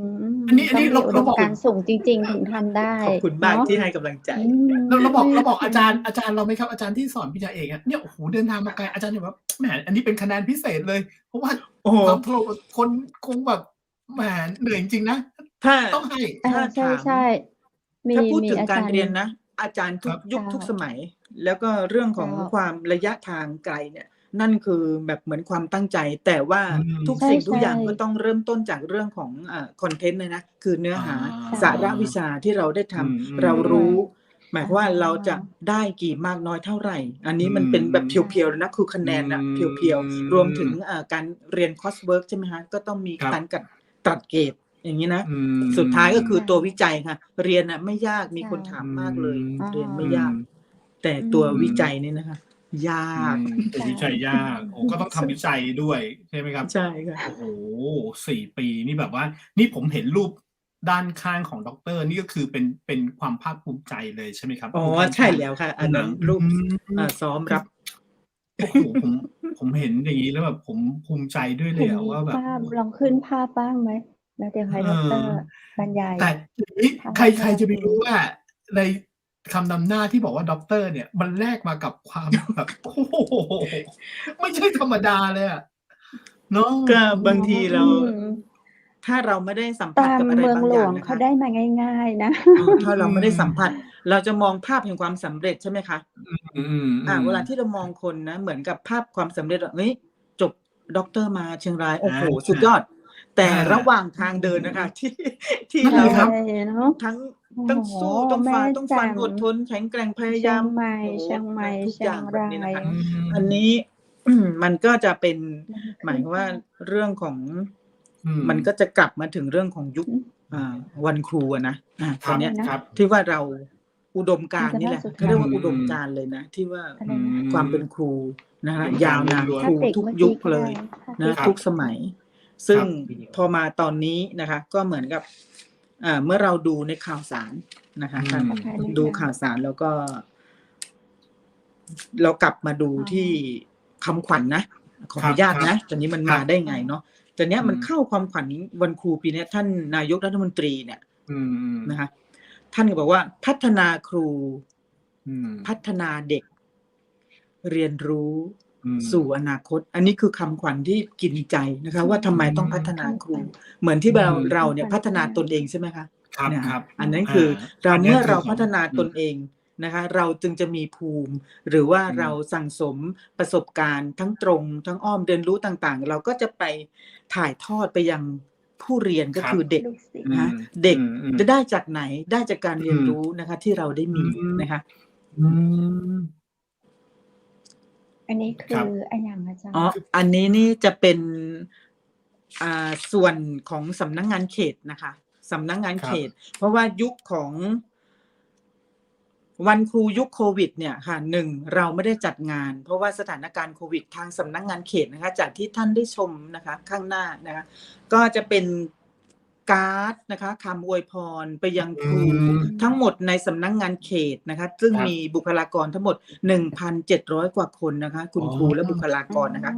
อันนี้เราบอกการส่งจริงๆถึงทำได้ขอบคุณมากที่ให้กำลังใจเราบอกอาจารย์เราไหมครับอาจารย์ที่สอนปริญญาเอกเนี่ยโอ้โหเดินทางมาไกลอาจารย์แบบแหมอันนี้เป็นคะแนนพิเศษเลยเพราะว่าความโปรคนคงแบบแหมเหนื่อยจริงๆนะต้องให้ใช่ถ้าพูดถึงการเรียนนะอาจารย์ทุกยุคทุกสมัยแล้วก็เรื่องของความระยะทางไกลเนี่ยนั่นคือแบบเหมือนความตั้งใจแต่ว่าทุกสิ่งทุกอย่างก็ต้องเริ่มต้นจากเรื่องของคอนเทนต์เลยนะคือเนื้อหาสาระวิชาที่เราได้ทำเรารู้หมายความว่าเราจะได้กี่มากน้อยเท่าไหร่อันนี้มันเป็นแบบเพียวๆนะคือคะแนนนะเพียวๆรวมถึงการเรียนคอร์สเวิร์กใช่ไหมฮะก็ต้องมีการตัดเกรดอย่างนี้นะสุดท้ายก็คือตัววิจัยค่ะเรียนน่ะไม่ยากมีคนถามมากเลยเรียนไม่ยากแต่ตัววิจัยนี่นะคะยากวิจัยยากก็ต้องทำวิจัยด้วยใช่ไหมครับใช่ค่ะโอ้โห4 ปีนี่แบบว่านี่ผมเห็นรูปด้านข้างของด็อกเตอร์นี่ก็คือเป็นความภาคภูมิใจเลยใช่ไหมครับอ๋อใช่แล้วค่ะอันนั้นรูปซ้อมรับโอ้โหผมเห็นอย่างนี้แล้วแบบผมภูมิใจด้วยเลยว่าแบบลองขึ้นภาพบ้างไหมแล้วเดี๋ยวให้ด็อกเตอร์บรรยายแต่ใครจะไปรู้ว่าในคำนำหน้าที่บอกว่าด็อกเตอร์เนี่ยมันแลกมากับความแบบโอ้โหไม่ใช่ธรรมดาเลยอะเนาะก็บางทีเราถ้าเราไม่ได้สัมผัสกับอะไรบางอย่างเขาได้มาง่ายๆนะถ้าเราไม่ได้สัมผัสเราจะมองภาพแห่งความสำเร็จใช่ไหมคะเวลาที่เรามองคนนะเหมือนกับภาพความสำเร็จเฮ้ยจบด็อกเตอร์มาเชียงรายโอ้โหสุดยอดแต่ระหว่างทางเดินนะคะที่เราทั้งต้องสู้ต้องฝ่าต้องฟันอดทนแข็งแกร่งพยายามเชียงใหม่ทุกอย่างแบบนี้นะคะอันนี้มันก็จะเป็นหมายว่าเรื่องของมันก็จะกลับมาถึงเรื่องของยุควันครูนะตอนนี้ที่ว่าเราอุดมการณ์นี่แหละเขาเรียกว่าอุดมการณ์เลยนะที่ว่าความเป็นครูนะคะยาวนานครูทุกยุคเลยนะทุกสมัยซึ่งพอมาตอนนี้นะคะก็เหมือนกับเมื่อเราดูในข่าวสารนะคะดูข่าวสารแล้วก็ เรากลับมาดูที่คำขวัญนะขออนุญาตนะตอนนี้มันมาได้ไงเนาะตอนนี้มันเข้าความขวัญวันครูปีนี้ท่านนายกรัฐมนตรีเนี่ยนะคะท่านก็บอกว่าพัฒนาครูพัฒนาเด็กเรียนรู้สู่อนาคตอันนี้คือคำขวัญที่กินใจนะคะว่าทำไมต้องพัฒนาครูเหมือนที่เราเนี่ยพัฒนาตนเองใช่ไหมคะครับอันนั้นคือเมื่อเราพัฒนาตนเองนะคะเราจึงจะมีภูมิหรือว่าเราสั่งสมประสบการณ์ทั้งตรงทั้งอ้อมเรียนรู้ต่างๆเราก็จะไปถ่ายทอดไปยังผู้เรียนก็คือเด็กนะเด็กจะได้จากไหนได้จากการเรียนรู้นะคะที่เราได้มีนะคะอันนี้คืออันอย่างอาจารย์อันนี้นี่จะเป็นส่วนของสำนักงานเขตนะคะสำนักงานเขตเพราะว่ายุคของวันครูยุคโควิดเนี่ยค่ะเราไม่ได้จัดงานเพราะว่าสถานการณ์โควิดทางสำนักงานเขตนะคะจากที่ท่านได้ชมนะคะข้างหน้านะคะก็จะเป็นการ์ดนะคะคำอวยพรไปยังครูทั้งหมดในสำนักงานเขตนะคะซึ่งมีบุคลากรทั้งหมด 1,700 กว่าคนนะคะคุณครูและบุคลากรนะคะ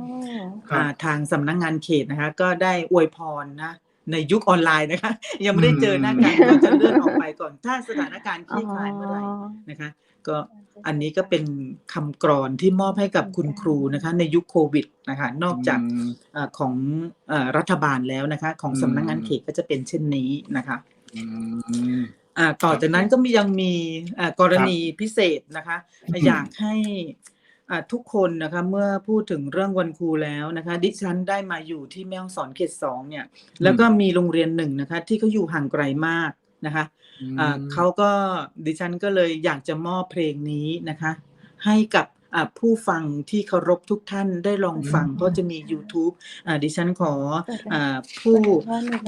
ทางสำนักงานเขตนะคะก็ได้อวยพรนะในยุคออนไลน์นะคะยังไม่ได้เจอหน้ากันก็จะเลื่อนออกไปก่อนถ้าสถานการณ์คลี่คลายเมื่อไหร่นะคะก็อันนี้ก็เป็นคำกลอนที่มอบให้กับคุณครูนะคะในยุคโควิดนะคะนอกจากของรัฐบาลแล้วนะคะของสำนักงานเขตก็จะเป็นเช่นนี้นะคะต่อจากนั้นก็ยังมีกรณีพิเศษนะคะอยากให้ทุกคนนะคะเมื่อพูดถึงเรื่องวันครูแล้วนะคะดิฉันได้มาอยู่ที่แม่ฮ่องสอนเขต 2เนี่ยแล้วก็มีโรงเรียนหนึ่งนะคะที่เขาอยู่ห่างไกลมากนะคะเขาก็ดิฉันก็เลยอยากจะมอบเพลงนี้นะคะให้กับผู้ฟังที่เคารพทุกท่านได้ลองฟังเพราะจะมี YouTube ดิฉันขอ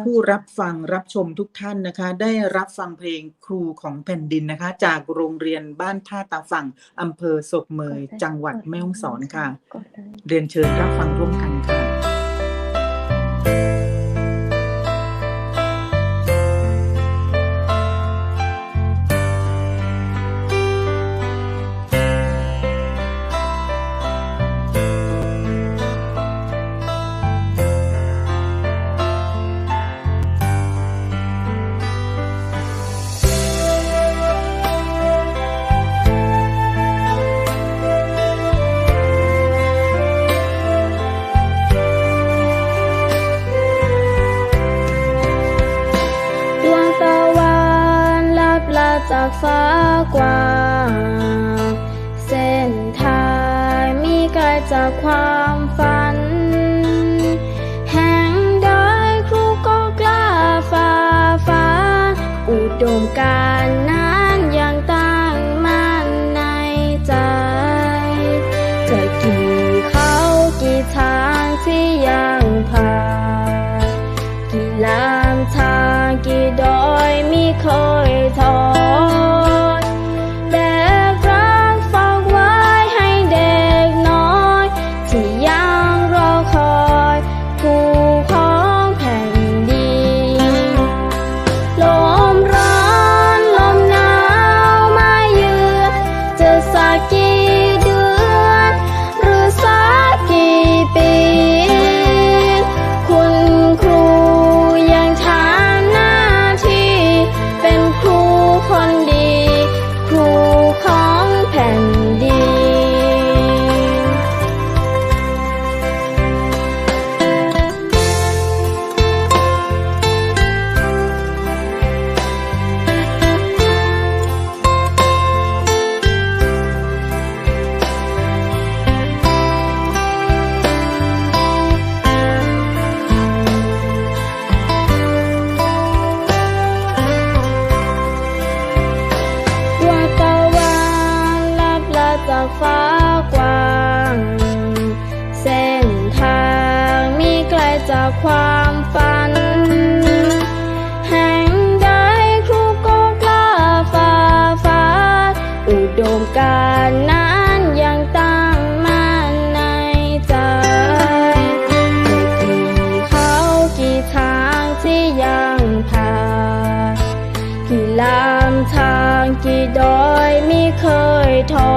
ผู้รับฟังรับชมทุกท่านนะคะได้รับฟังเพลงครูของแผ่นดินนะคะจากโรงเรียนบ้านท่าตาฝั่งอำเภอศพเมยจังหวัดแม่ฮ่องสอนค่ะเรียนเชิญรับฟังร่วมกันค่ะจากฟ้ากว้างเส้นทางมีไกลจากความฝันแห่งใดครูก็กล้าฝ่าฟันอุดมการณ์นั้นยังตั้งมั่นในใจจะกี่เขากี่ทางที่ยังผ่านกี่ลำทางกี่ดอยมีเคยทอฟ้ากว้างเส้นทางมีไกลจากความฝันแห่งใดครูก็กล้าฝ่าฟันอุดมการณ์นั้นยังตั้งมั่นในใจกี่เขากี่ทางที่ยังผ่านกี่ลำทางกี่ดอยไม่เคยท้อ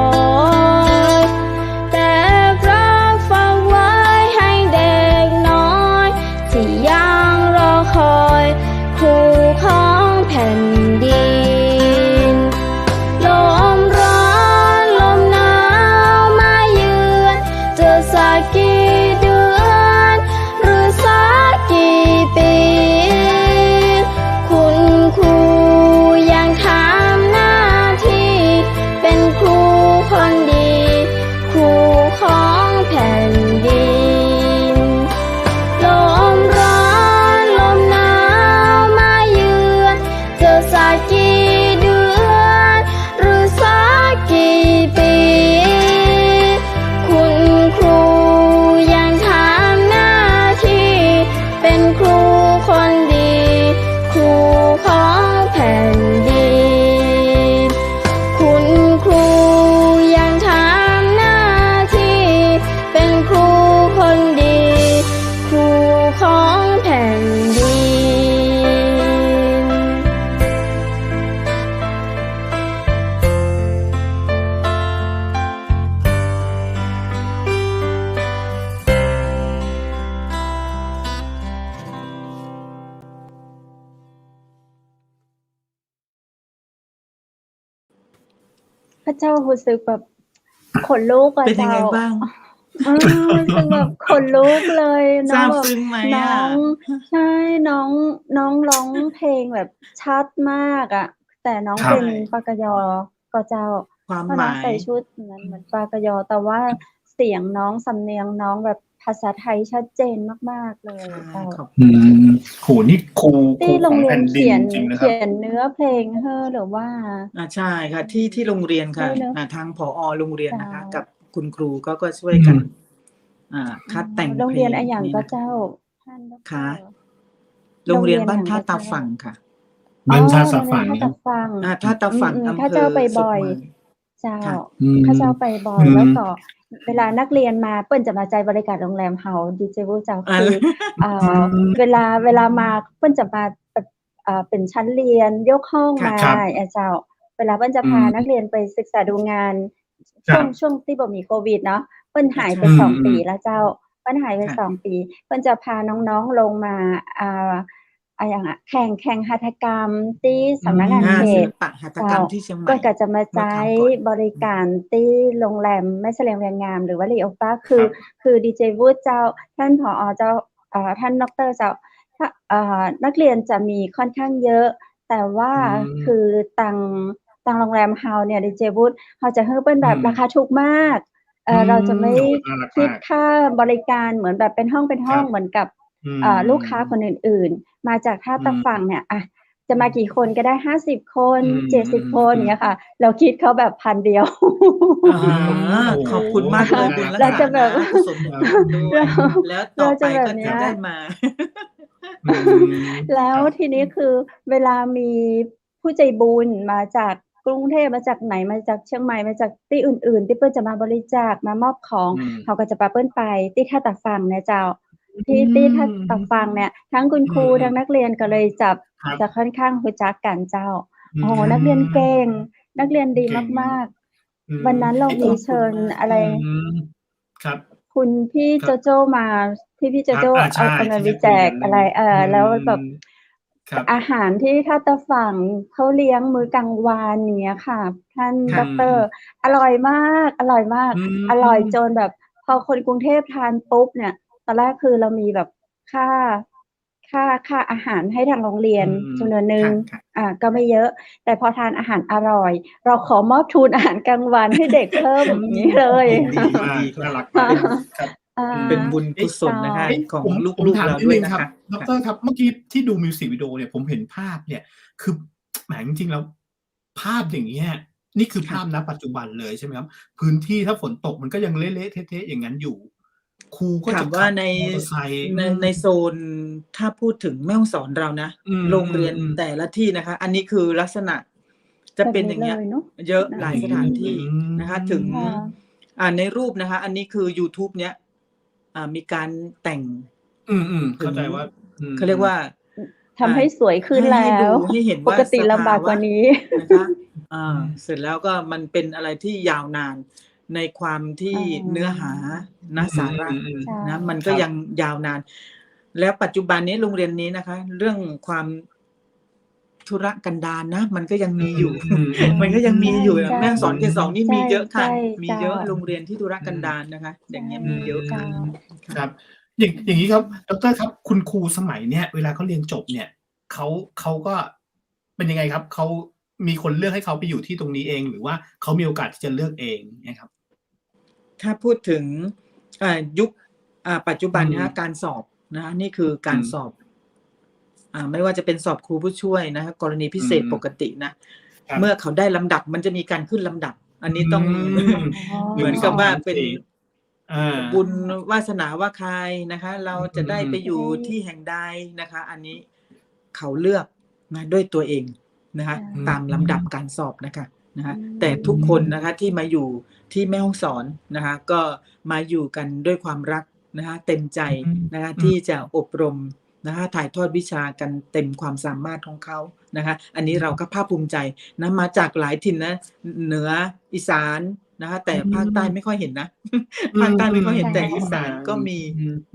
ข้าเจ้ารู้สึกแบบขนลุกอะ เป็นยัง เจ้า ไงบ้าง รู้สึกแบบขนลุกเลย ซา น้อง บ แบบ ซึ้งไหม น้ อะ องใช่น้องร้องเพลงแบบชัดมากอะแต่น้อง ครั เป็ บ นปากยอก็เจ้า ความ เพราะ ห น้อง มาย ใส่ชุดเหมือนปากยอ แต่ว่าเสียงน้องสำเนียงน้องแบบภาษาไทยชัดเจนมากๆเลย ค่ะ เจ้า ขอบ อืมโหนี่ครู ที่โร ของ ง เรีย แผ่ น นดิ เขี น ยน จริง ๆ นะค เขี รับ ยนเนื้อเพลงให้หรือว่า ใช่ค่ะ ที่โรงเรียนค่ะ ใช่เนอะ ทางผอ. โรงเรียน เจ้า นะคะ กับคุณครูก็ช่วยกัน คัดแต่ง โรง เพล เรียน ง อะหยัง นี้ ก็ นะ เจ้า ท่านดอกเต ค่ะ อร โรงเรียนบ้าน หยัง ท่า ก็ ตา เจ้า ฝั่งค่ะ อ๋ บ้า อ นท่า โร ตาง เรีย ฝน ั่ง ท่า นะ ตาฝั่ง ท่าตาฝั่ง อืม อำ ข้า เภ เจ้า อ ไป สุ บ่ ข อย เมือง เจ้า ค่ะ ข้าเจ้าไปบ่อย อื แล้ว ม ก็เวลานักเรียนมาเปิ้นจะมาใจบริการโรงแรมเฮาดีเจวูเจ้า อา คือ เวลามาเปิ้นจะมาแบบเป็นชั้นเรียนยกห้อง ค่ะ มา ครับ เจ้า เวลาเปิ้นจะ อื พาม นักเรียนไปศึกษาดูงาน ครั ช่วงที่บ่มีโควิดเนาะ เปิ้นหายไป อื 2 ปี ม แล้วเจ้า เปิ้นหายไป ค่ะ 2 ปี เปิ้นจะพาน้องๆลงมา หยังอะ แข่งหัตถกรรมที่สำนักงานเข ศิล ต ปะหัตถ เจ้า กรรมที่เชียงให เปิ้ ม่ นก็จะมา เมื่ ใช้ อคราวก่อน บริการที่โรงแรมแม่เสลียงเวียงงาม หรือว่า Leopark ครับ คือดีเจวูเจ้า ท่านผอ. เจ้า ท่านดอกเตอรเจ้า ถ้า นักเรียนจะมีค่อนข้างเยอะ แต่ว่า อืม คือตังโรงแรมเฮาเนี่ยดีเจวูเฮาจะให้เปิ้นแบบ อืม ราคาถูกมาก เราจะไม่ โอ้โฮ น่ารัก คิด มาก ค่าบริการเหมือนแบบเป็นห้อง ครับ เหมือนกับ อื ลูกค้าม คนอื่น ๆ มาจากท่า อื ตาม ฝั่งเนี่ย จะมากี่คนก็ได้ 50 คน อืม 70 คน อย่างเงี้ยค่ะ เราคิดเขาแบบ 1,000 เดียว อะ อื ฮะ ม โอ้โฮ ขอบคุณมากเลย บุญรัก เรา ษา จะแบ นะ บ กุศลผลบุญด้ว เรา ย แล้วต่อ เรา ไป จะแบ ก็ บเนจะี้ย ได้มา อืม แล้ว ครับ ทีนี้คือเวลามีผู้ใจบุญมาจากกรุงเทพ มาจากไหน มาจากเชียงใหม่ มาจากที่อื่น ๆ ที่เปิ้นจะมาบริจาค มามอบของ อืม เขาก็จะพาเปิ้นไปที่ท่าตาฝั่งเนี่ยเจ้า อื ที่ท่าตาฝั่ง ม เนี่ย ทั้งคุณครู อืม ทั้งนักเรียนก็เลยครั จะ บ ค่อนข้างรู้จักกันเจ้า อื โอ้โฮ นักเรียนเก่ง นักเรียนดี เก่งนะ มาก อื ๆ วันนั้นเรา เอ๊ะ มี ขอบ เช คุณ ิญ มาก อะไร ครับ คุณพี่ ค โจ รับ โจ้มา ที่พี่โจ ครับ โจ้ ใช่ เอาเงิน ที่ ไป จะ แจ คุย ก กัน อะไร แล้วแบบ ครับ อาหารที่ท่าตาฝั่งเขาเลี้ยงมื้อกลางวัน อย่างเงี้ยค่ะ ท่าน ค ด ่ะ อกเตอร อร่อยมาก อร่อยมาก อือร่อยจ ม นแบบพอคนกรุงเทพทานปุ๊บเนี่ย ตอนแรกคือเรามีแบบค่าอาหารให้ทางโรงเรีย อื น ม จำนวนหนึ่ง ค่ะ ก็ไม่เยอะ แต่พอทานอาหารอร่อย เราขอมอบทุนอาหารกลางวันให้เด็กเพิ่ม อื อย่าง ม งี้เลย ยินดี ดี ยิน มา ดี ก ค่ะ น่ารัก ค่ มาก ครับ เป็นบุญ เอ๊ะ กุศลนะคะ เจ้า ของ ผม ลูก ถา ๆ ม เรา นิด ด้ว ห ย นึ่ง นะ ครับ คะ ด ค่ะ ร. ครับ เมื่อกี้ที่ดูมิวสิกวิดีโอเนี่ย ผมเห็นภาพเนี่ย คือ แหม จริง ๆ แล้ว ภาพอย่างเงี้ย นี่คือ ค่ ภา ะ พ ณ ปัจจุบันเลยใช่ไหมครับ? พื้นที่ถ้าฝนตกมันก็ยังเละ ๆ เทะ ๆ อย่างงั้นอยู่ ครูก็ ถา จะ มว่ ขั า บ ใน มอเตอร์ไซค์ ในโซน ถ้าพูดถึงแม่ฮ่องสอนเรานะ อืม โรงเรียน ๆ ๆ แต่ละที่นะคะ อันนี้คือลักษณะจะ แบบ เป็น นี อ้ ย่าง เล เงี้ย ยเนาะ เยอะ นะ หลาย อย่า ส ง ถาน งี้ ที่ อืม นะคะ ถึง ค่ะ ในรูปนะคะ อันนี้คือยูทูบเนี้ย มีการแต่ง อืม ๆ ถ เข้าใจว่า อืม เขาเรียกว่า ทำให้สวยขึ้น ให้ แล้ ให้ดู ว ให้เห็น ป ว่า กติ ส ลำ ภา บาก ว กว่านี้ นะคะ อืม เสร็จแล้วก็มันเป็นอะไรที่ยาวนาน ในความที่เนื้อหา อื สาระ ม ใช่ นะ มัน ๆ ก็ ครับ ยังยาวนาน แล้วปัจจุบันนี้โรงเรียนนี้นะคะ เรื่องความ ธุรกันดารนะ มันก็ยัง อื มีอยู่ ม มันก็ยังมีอยู่ ใช่ แม่ฮ่องสอนเขต 2 นี่ ใช่ มีเยอะค่ะ ใช่ มี เจ้า เยอะ โรงเรียนที่ธุรกันดารนะคะ ใช อย่างเงี้ ่ ยมีเยอะ เจ้า ค่ะ ครับ อย่างงี้ครับ ดร. ครับ คุณครูสมัยเนี้ย เวลาเขาเรียนจบเนี่ย เขาก็เป็นยังไงครับ? เขามีคนเลือกให้เขาไปอยู่ที่ตรงนี้เอง หรือว่าเขามีโอกาสที่จะเลือกเอง เงี้ยครับ? ถ้าพูดถึง ยุค ปัจจุบัน อื นะคะ ม การสอบนะคะ นี่คือการ อืม สอบ ไม่ว่าจะเป็นสอบครูผู้ช่วยนะคะ กรณีพิเศษ อืม ปกตินะ ครับ เมื่อเขาได้ลำดับ มันจะมีการขึ้นลำดับ อันนี้ อื ต้อง ม เหมือนกับว่าเป็น อา บุญวาสนาว่าใครนะคะ เราจะได้ไป อืม อยู่ที่แห่งใดนะคะ อันนี้เขาเลือกนะด้วยตัวเองนะคะ ใช่ ตามลำดับการสอบนะคะ อื แต่ทุกคน ม นะคะที่มาอยู่ที่แม่ฮ่องสอนนะคะ ก็มาอยู่กันด้วยความรักนะคะ เต็มใจ อืม นะคะ อืม ที่จะอบรมนะคะ ถ่ายทอดวิชากันเต็มความสามารถของเขานะคะ อันนี้เราก็ภาคภูมิใจนะ มาจากหลายถิ่นนะ เหนือ อีสานนะคะ แต่ภาคใต้ไม่ค่อยเห็นนะ ภาคใต้ไม่ค่อยเห็น แต่อีสานก็มี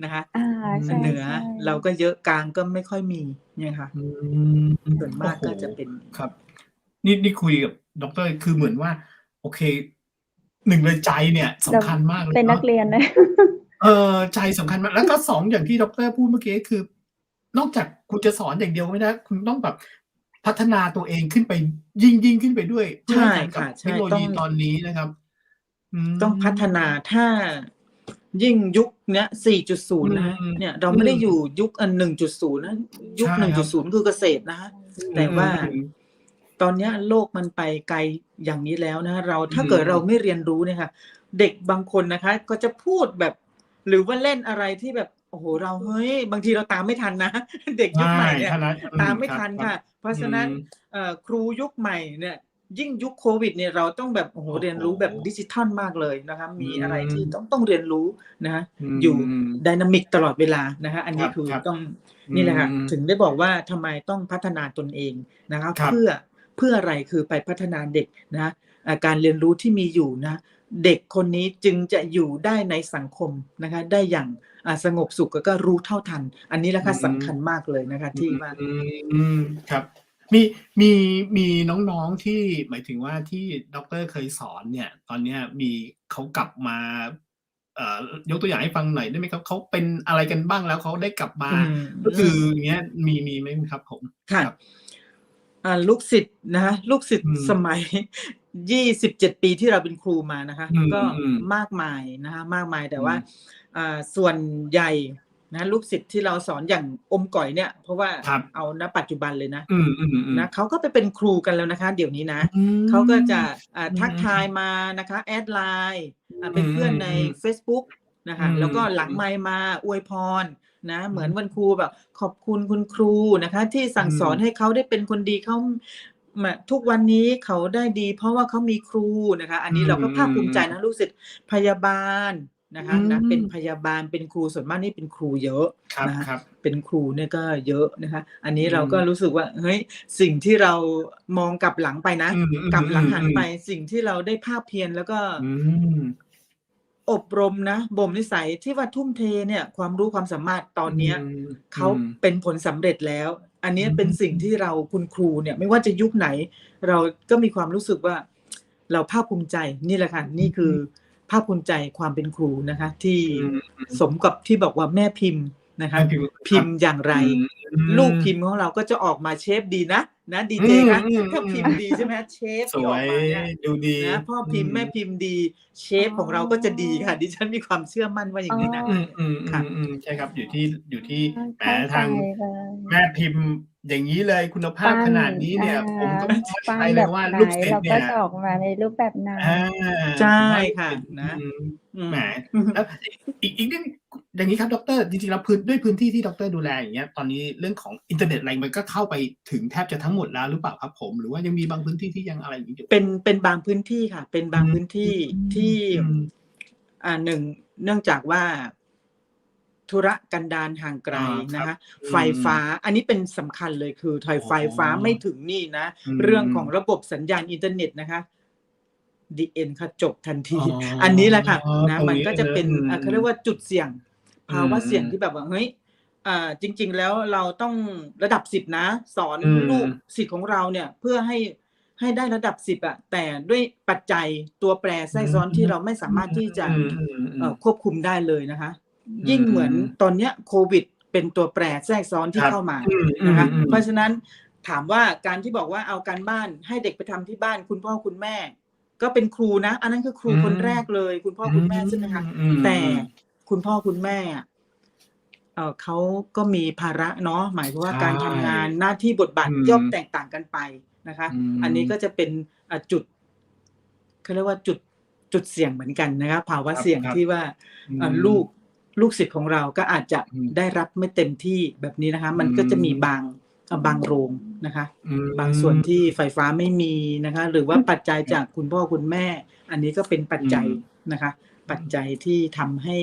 นะคะ ใช่ เหนือ ๆ เราก็เยอะ กลางก็ไม่ค่อยมี เนี่ยค่ะ อืม ส่วน โอ้ มาก โฮ ก็จะเป็น ครับ นี่คุยกับดร. คือเหมือนว่า โอเคหนึ่งเลยใจเนี่ยสำคัญมากเลยเป็นนัก เนาะ เรียนนะ ใจสำคัญมากแล้วก็สองอย่างที่ดร.พูดเมื่อกี้คือนอกจากคุณจะสอนอย่างเดียวไม่ได้คุณต้องแบบพัฒนาตัวเองขึ้นไปยิ่งขึ้นไปด้วยเพื่อ ใช่ ให้ทันกับ ค่ะ เท ใช่ คโนโล ต้อ ยี ง ตอนนี้นะครับ ต้องพัฒนาถ้ายิ่งยุคเนี้ย 4.0 นะฮะเนี่ยเราไม่ได้อยู่ยุค1.0 นะยุค ใช่ครับ 1.0 คือเกษตรนะฮะแต่ว่าตอนเนี้ยโลกมันไปไกลอย่างนี้แล้วนะเราถ้าเกิดเราไม่เรียนรู้เนี่ยค่ะเด็กบางคนนะคะก็จะพูดแบบหรือว่าเล่นอะไรที่แบบโอ้โหเราเฮ้ยบางทีเราตามไม่ทันนะ เด็กยุคใหม่เนี่ยตามไม่ทันค่ะเพราะฉะนั้นครูยุคใหม่เนี่ยยิ่งยุคโควิดเนี่ยเราต้องแบบโอ้โหเรียนรู้แบบดิจิทัลมากเลยนะครับมีอะไรที่ต้องเรียนรู้นะฮะอยู่ไดนามิกตลอดเวลานะฮะอันนี้คือต้องนี่แหละค่ะถึงได้บอกว่าทำไมต้องพัฒนาตนเองนะครับเพื่ออะไรคือไปพัฒนาเด็กนะการเรียนรู้ที่มีอยู่นะเด็กคนนี้จึงจะอยู่ได้ในสังคมนะคะได้อย่างสงบสุขแล้วก็รู้เท่าทันอันนี้แหละค่ะสำคัญมากเลยนะคะที่ว่าครับมีน้องๆที่หมายถึงว่าที่ดร.เคยสอนเนี่ยตอนนี้มีเขากลับมายกตัวอย่างให้ฟังหน่อยได้ไหมครับเขาเป็นอะไรกันบ้างแล้วเขาได้กลับมาก็คืออย่างเงี้ยมีไหมครับผมค่ะลูกศิษย์นะลูกศิษย์สมัย27 ปีที่เราเป็นครูมานะคะก็มากมายนะคะมากมายแต่ว่าส่วนใหญ่นะลูกศิษย์ที่เราสอนอย่างอมก่อยเนี่ยเพราะว่าเอาณปัจจุบันเลยนะเขาก็ไปเป็นครูกันแล้วนะคะเดี๋ยวนี้นะเขาก็จะทักทายมานะคะแอดไลน์เป็นเพื่อนใน Facebook นะคะแล้วก็หลังไมค์มาอวยพรนะเหมือนวันครูแบบขอบคุณคุณครูนะคะที่สั่งสอนให้เขาได้เป็นคนดีเขาทุกวันนี้เขาได้ดีเพราะว่าเขามีครูนะคะอันนี้เราก็ภาคภูมิใจนะลูกศิษย์พยาบาลนะคะนะเป็นพยาบาลเป็นครูส่วนมากนี่เป็นครูเยอะนะคะเป็นครูเนี่ยก็เยอะนะคะอันนี้เราก็รู้สึกว่าเฮ้ยสิ่งที่เรามองกลับหลังไปนะกลับหลังหันไปสิ่งที่เราได้ภาคเพียรแล้วก็อบรมนะบ่มนิสัยที่ว่าทุ่มเทเนี่ยความรู้ความสามารถตอนนี้เขาเป็นผลสำเร็จแล้วอันนี้เป็นสิ่งที่เราคุณครูเนี่ยไม่ว่าจะยุคไหนเราก็มีความรู้สึกว่าเราภาคภูมิใจนี่แหละค่ะนี่คือภาคภูมิใจความเป็นครูนะคะที่สมกับที่บอกว่าแม่พิมพ์นะคะพิมพ์อย่างไรลูกพิมพ์ของเราก็จะออกมาเชฟดีนะดีเจคะถ้าพิมพ์ดีใช่ไหมเชฟที่ออกมาเนี่ยดูดีนะพ่อพิมพ์แม่พิมพ์ดีเชฟของเราก็จะดีค่ะดิฉันมีความเชื่อมั่นว่าอย่างนี้นะค่ะใช่ครับอยู่ที่แหมทางแม่พิมพ์อย่างนี้เลยคุณภาพขนาดนี้เนี่ยผมก็ไม่ใช่เลยว่าลูกศิษย์เนี่ยเราก็จะออกมาในรูปแบบนั้นใช่ค่ะนะแหมแล้วอีกเรื่องอย่างนี้ครับดร.จริงๆแล้วด้วยพื้นที่ที่ดร.ดูแลอย่างเงี้ยตอนนี้เรื่องของอินเทอร์เน็ตอะไรมันก็เข้าไปถึงแทบจะทั้งหมดแล้วหรือเปล่าครับผมหรือว่ายังมีบางพื้นที่ที่ยังอะไรอย่างนี้อยู่เป็นบางพื้นที่ค่ะเป็นบางพื้นที่ที่หนึ่งเนื่องจากว่าธุรกันดารห่างไกลนะคะไฟฟ้าอันนี้เป็นสำคัญเลยคือไฟฟ้าไม่ถึงนี่นะเรื่องของระบบสัญญาณอินเทอร์เน็ตนะคะDN ค่ะจบทันทีอันนี้แหละค่ะนะมันก็จะเป็นเขาเรียกว่าจุดเสี่ยงภาวะเสี่ยงที่แบบว่าเฮ้ยจริงๆแล้วเราต้องระดับ10นะสอนลูกศิษย์ของเราเนี่ยเพื่อให้ได้ระดับ10แต่ด้วยปัจจัยตัวแปรแทรกซ้อนที่เราไม่สามารถที่จะควบคุมได้เลยนะคะยิ่งเหมือนตอนเนี้ยโควิดเป็นตัวแปรแทรกซ้อนที่เข้ามานะคะเพราะฉะนั้นถามว่าการที่บอกว่าเอาการบ้านให้เด็กไปทำที่บ้านคุณพ่อคุณแม่ก็เป็นครูนะอันนั้นคือครูคนแรกเลยคุณพ่อคุณแม่ใช่ไหมคะแต่คุณพ่อคุณแม่เขาก็มีภาระเนาะหมายถึงว่าการทำงานหน้าที่บทบาทย่อมแตกต่างกันไปนะคะอันนี้ก็จะเป็นจุดเขาเรียกว่าจุดเสี่ยงเหมือนกันนะคะภาวะเสี่ยงที่ว่าลูกศิษย์ของเราก็อาจจะได้รับไม่เต็มที่แบบนี้นะคะมันก็จะมีบางโรงนะคะบางส่วนที่ไฟฟ้าไม่มีนะคะหรือว่าปัจจัยจากคุณพ่อคุณแม่อันนี้ก็เป็นปัจจัยนะคะปัจจัยที่ทำให้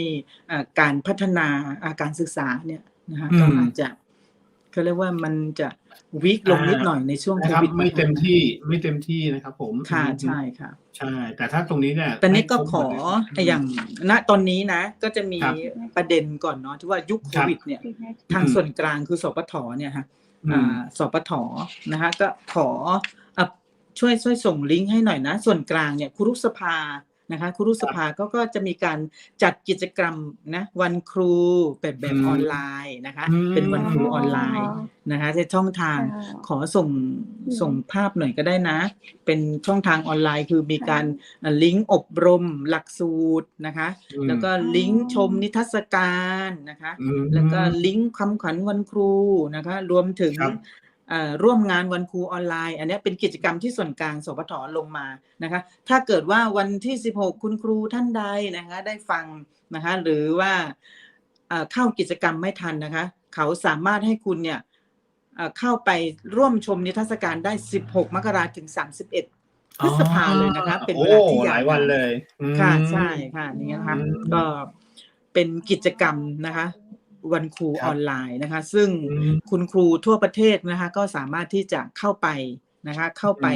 การพัฒนาการศึกษาเนี่ยนะคะก็อาจจะเขาเรียกว่ามันจะวิกลงนิดหน่อยในช่วงโควิดไม่เต็มที่นะครับผมค่ะใช่ค่ะใช่แต่ถ้าตรงนี้เนี่ยตอนนี้ก็ขออย่างณตอนนี้นะก็จะมีประเด็นก่อนเนาะที่ว่ายุคโควิดเนี่ยทางส่วนกลางคือสปทเนี่ยฮะสปทนะคะก็ขอ ช่วยส่งลิงก์ให้หน่อยนะส่วนกลางเนี่ยครุสภานะคะครุสภาก็จะมีการจัดกิจกรรมนะวันครูแบบออนไลน์นะคะเป็นวันครูออนไลน์นะคะในช่องทางขอส่งภาพหน่อยก็ได้นะเป็นช่องทางออนไลน์คือมีการลิงก์อบรมหลักสูตรนะคะแล้วก็ลิงก์ชมนิทรรศการนะคะแล้วก็ลิงก์คำขวัญวันครูนะคะรวมถึงร่วมงานวันครูออนไลน์อันนี้เป็นกิจกรรมที่ส่วนกลางสพท.ลงมานะคะถ้าเกิดว่าวันที่16คุณครูท่านใดนะคะได้ฟังนะคะหรือว่าเข้ากิจกรรมไม่ทันนะคะเขาสามารถให้คุณเนี่ยเข้าไปร่วมชมนิทรรศการได้16 มกราคมถึง31 พฤษภาเลยนะคะเป็นเวลาที่ยาวนานหลายวันเลยค่ะใช่ค่ะนี่นะคะก็เป็นกิจกรรมนะคะวันครูออนไลน์นะคะซึ่งคุณครูทั่วประเทศนะคะก็สามารถที่จะเข้าไปนะคะเข้าไป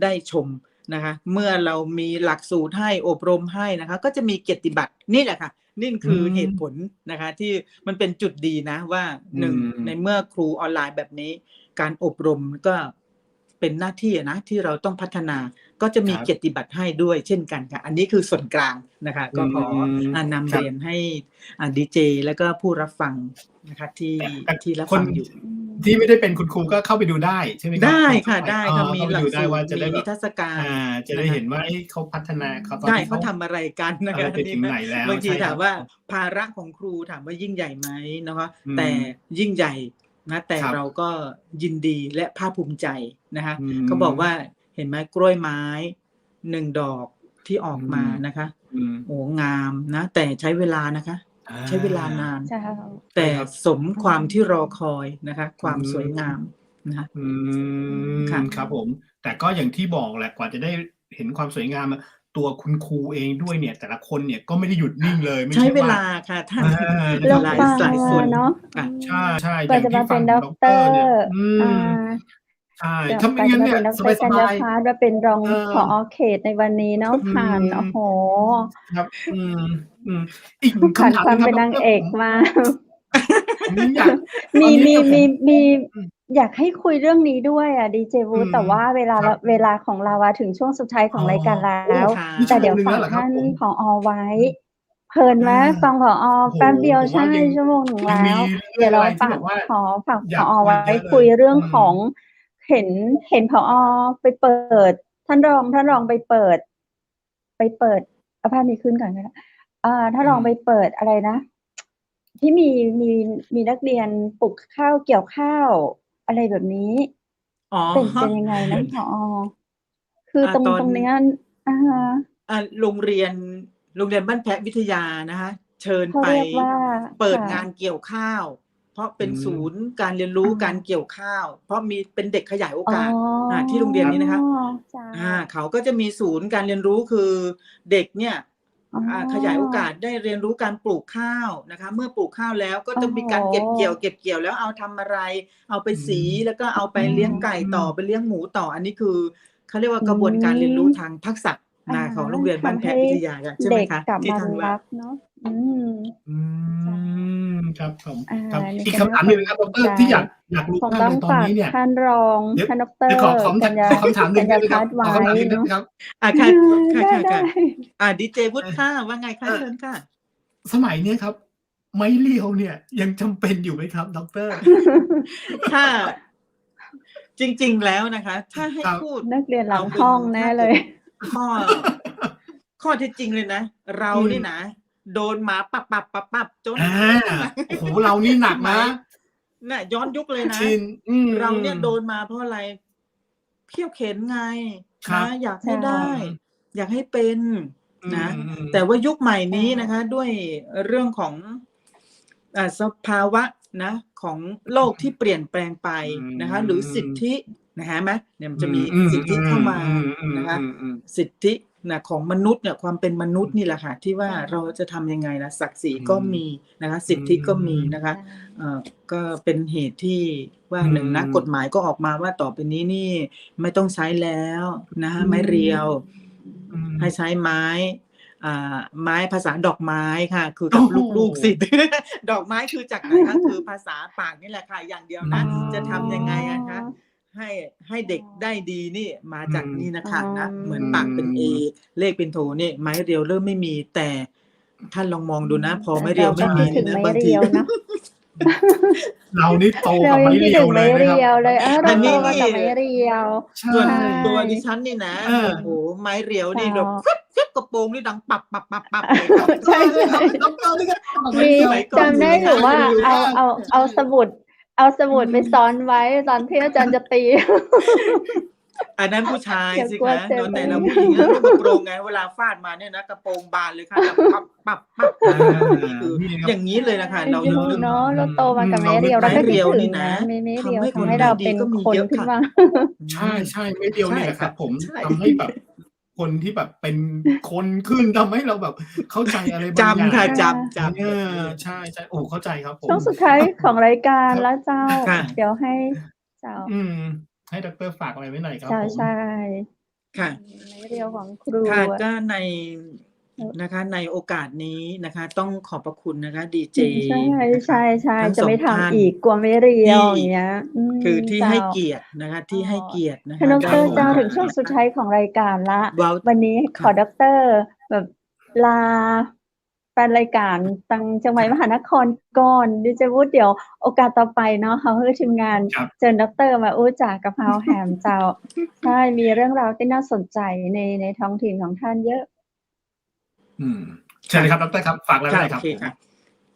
ได้ชมนะคะเมื่อเรามีหลักสูตรให้อบรมให้นะคะก็จะมีเกียรติบัตรนี่แหละค่ะนี่คือเหตุผลนะคะที่มันเป็นจุดดีนะว่าหนึ่งในเมื่อครูออนไลน์แบบนี้การอบรมก็เป็นหน้าที่นะที่เราต้องพัฒนาก็จะมีเกียรติบัตรให้ด้วยเช่นกันค่ะอันนี้คือส่วนกลางนะคะก็ขอนำเรียนให้ดีเจแล้วก็ผู้รับฟังนะคะที่รับฟังอยู่ที่ไม่ได้เป็นคุณครูก็เข้าไปดูได้ใช่ไหมครับได้ค่ะได้ค่ะมีหลักสูตรมีนิทรรศการจะได้เห็นว่าเขาพัฒนาเขาทำอะไรกันนะคะบางทีถามว่าภาระของครูถามว่ายิ่งใหญ่ไหมนะคะแต่ยิ่งใหญ่นะแต่เราก็ยินดีและภาคภูมิใจนะคะเขาบอกว่าเห็นไหมกล้วยไม้1 ดอกที่ออกมานะคะโอ้งามนะแต่ใช้เวลานะคะใช้เวลานานแต่สมความที่รอคอยนะคะความสวยงามนะคะครับผมแต่ก็อย่างที่บอกแหละกว่าจะได้เห็นความสวยงามตัวคุณครูเองด้วยเนี่ยแต่ละคนเนี่ยก็ไม่ได้หยุดนิ่งเลยใช้เวลาค่ะท่านหลายส่วนเนาะใช่ใช่กว่าจะมาเป็นด็อกเตอร์ใช่ทำยังไงเนี่ยสบายว่าเป็นรองผอ.เขตในวันนี้เนาะผ่านโอ้โหครับอีกคำถามความเป็นนางเอกมามีอยากให้คุยเรื่องนี้ด้วยดีเจวูดแต่ว่าเวลาของเราถึงช่วงสุดท้ายของรายการแล้วแต่เดี๋ยวฟังท่านผอ.ไว้เพลินไหมฟังผอ.แป๊บเดียวใช่ชั่วโมงหนึ่งแล้วเดี๋ยวเราฝากผอ.ไว้คุยเรื่องของเห็นผอ.ไปเปิดท่านรองไปเปิดเอาภาพนี้ขึ้นก่อนนะถ้าลองไปเปิดอะไรนะที่มีนักเรียนปลูกข้าวเกี่ยวข้าวอะไรแบบนี้เป็นยังไงนะผอ.คือตรงนี้โรงเรียนบ้านแพะวิทยานะคะเชิญไปเปิดงานเกี่ยวข้าวเพราะเป็นศูนย์การเรียนรู้การเกี่ยวข้าวเพราะมีเป็นเด็กขยายโอกาสที่โรงเรียนนี้นะคะเขาก็จะมีศูนย์การเรียนรู้คือเด็กเนี่ยขยายโอกาสได้เรียนรู้การปลูกข้าวนะคะเมื่อปลูกข้าวแล้วก็ต้องมีการเก็บเกี่ยวแล้วเอาทำอะไรเอาไปสีแล้วก็เอาไปเลี้ยงไก่ต่อไปเลี้ยงหมูต่ออันนี้คือเขาเรียกว่ากระบวนการเรียนรู้ทางทักษะของโรงเรียนบ้านแพะวิทยาใช่ไหมคะที่ทางว่าเนาะครับผมครับอีกคำถามหนึ่งครับดร.ที่อยากรู้มากเลยตอนนี้เนี่ยท่านรองท่านดร.ขอคำถามหนึ่งได้ไหมครับขอคำถามหนึ่งได้ไหมครับค่ะดีเจวุฒิค่ะว่าไงคะเชิญค่ะสมัยนี้ครับไม้เรียวเนี่ยยังจำเป็นอยู่ไหมครับดร.ค่ะจริงๆแล้วนะคะถ้าให้พูดนักเรียนหลังห้องแน่เลยข้อเท็จจริงเลยนะเรานี่นะโดนหมาปับจนโอ้โหเรานี่หนักนะน่ะย้อนยุคเลยนะเราเนี่ยโดนมาเพราะอะไรเขี่ยวเข็นไงนะอยากให้ได้อยากให้เป็นนะแต่ว่ายุคใหม่นี้นะคะด้วยเรื่องของสภาวะนะของโลกที่เปลี่ยนแปลงไปนะคะหรือสิทธินะฮะไหมเนี่ยมันจะมีสิทธิเข้ามานะคะสิทธินะของมนุษย์เนี่ยความเป็นมนุษย์นี่แหละค่ะที่ว่าเราจะทำยังไงนะศักดิ์ศรีก็มีนะคะสิทธิก็มีนะคะก็เป็นเหตุที่ว่าหนึ่งนะกฎหมายก็ออกมาว่าต่อไปนี้นี่ไม่ต้องใช้แล้วนะไม้เรียวให้ใช้ไม้ภาษาดอกไม้ค่ะคือกับลูกๆสิดอกไม้คือจากไหนคะคือภาษาปากนี่แหละค่ะอย่างเดียวนะจะทำยังไงคะ ให้เด็กได้ดีนี่มาจากนี่นะคะนะเหมือนปากเป็น A เลขเป็นโทนี่ไม้เรียวเริ่มไม่มีแต่ท่านลองมองดูนะพอไม้เรียวไม่มีนี่นะบางทีเรานี่โตกับไม้เรียวเลยนะครับเราโตมากับไม้เรียวส่วนตัวดิฉันนี่นะโอ้โหไม้เรียวนี่แบบกระโปรงนี่ดังปับเลยครับใช่มีจำได้หรือว่าเอาสมุดไปซ้อนไว้ตอนที่อาจารย์จะตีอันนั้นผู้ชายสิคะแต่เราผู้หญิงกระโปรงไงเวลาฟาดมาเนี่ยนะกระโปรงบานเลยค่ะปับอย่างนี้เลยนะคะเรายังนึกเนาะเราโตมากับไม้เรียวเราก็คิดถึงนะไม้เรียวทำให้เราเป็นคนขึ้นมาใช่ไม้เรียวเนี่ยครับผมทำให้แบบคนที่แบบเป็นคนขึ้นทำให้เราแบบเข้าใจอะไรบางอย่างจำค่ะจำใช่โอ้เข้าใจครับผมช่วงสุดท้ายของรายการแล้วเจ้าเดี๋ยวให้เจ้าให้ดร.ฝากอะไรไว้หน่อยครับผมใช่ค่ะในเรียวของครูค่ะก็นะคะในโอกาสนี้นะคะต้องขอบพระคุณนะคะดีเจใช่จะไม่ทำอีกกลัวไม่เรียวอย่างเงี้ยคือที่ให้เกียรตินะคะที่ให้เกียรตินะคะดร.เจ้าถึงช่วงสุดท้ายของรายการละวันนี้ขอดร.แบบลาแฟนรายการตังจังหวัดมหานครก่อนดิเจวุฒิเดี๋ยวโอกาสต่อไปเนาะเขาให้ทีมงานเชิญดร.มาอู้จากกับเฮาแฮมเจ้าใช่มีเรื่องราวที่น่าสนใจในท้องถิ่นของท่านเยอะใช่เลยครับดร.ครับฝากอะไรครับ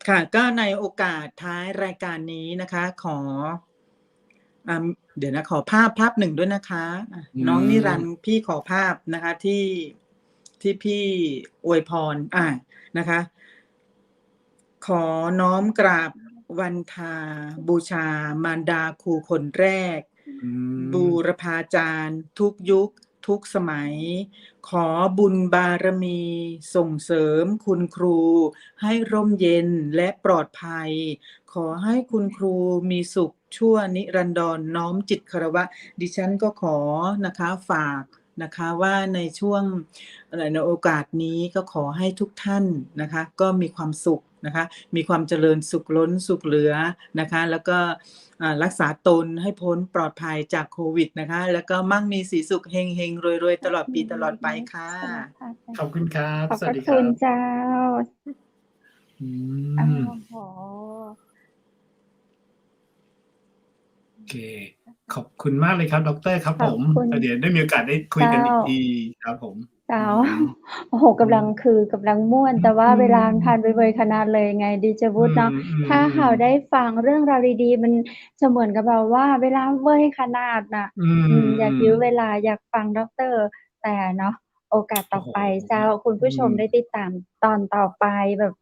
ค่ะก็ในโอกาสท้ายรายการนี้นะคะขอเดี๋ยวนะขอภาพหนึ่งด้วยนะคะน้องนิรันดร์พี่ขอภาพนะคะที่พี่อวยพรนะคะขอน้อมกราบวันทาบูชามารดาครูคนแรกบูรพาจารย์ทุกยุคทุกสมัยขอบุญบารมีส่งเสริมคุณครูให้ร่มเย็นและปลอดภัยขอให้คุณครูมีสุขชั่วนิรันดรน้อมจิตคารวะดิฉันก็ขอนะคะฝากนะคะว่าในช่วงในโอกาสนี้ก็ขอให้ทุกท่านนะคะก็มีความสุขนะคะมีความเจริญสุขล้นสุขเหลือนะคะแล้วก็รักษาตนให้พ้นปลอดภัยจากโควิดนะคะแล้วก็มั่งมีสีสุขเฮงเฮงรวยๆตลอดปีตลอดไปค่ะขอบคุณครับสวัสดีครับขอบคุณเจ้าโอเคขอบคุณมากเลยครับดร.ครับผมเดี๋ยวได้มีโอกาสได้คุยกันอีกทีครับผมเจ้าโอ้โหกำลังม่วนแต่ว่าเวลาผ่านไปเวยขนาดเลยไงดีเจวุฒิเนาะถ้าเราได้ฟังเรื่องราวดีๆมันจะเหมือนกับแบบว่าเวลาเวยขนาดน่ะอยากยื้อเวลาอยากฟังดร.แต่เนาะโอกาสต่อไปเจ้าคุณผู้ชมได้ติดตามตอนต่อไปแบบ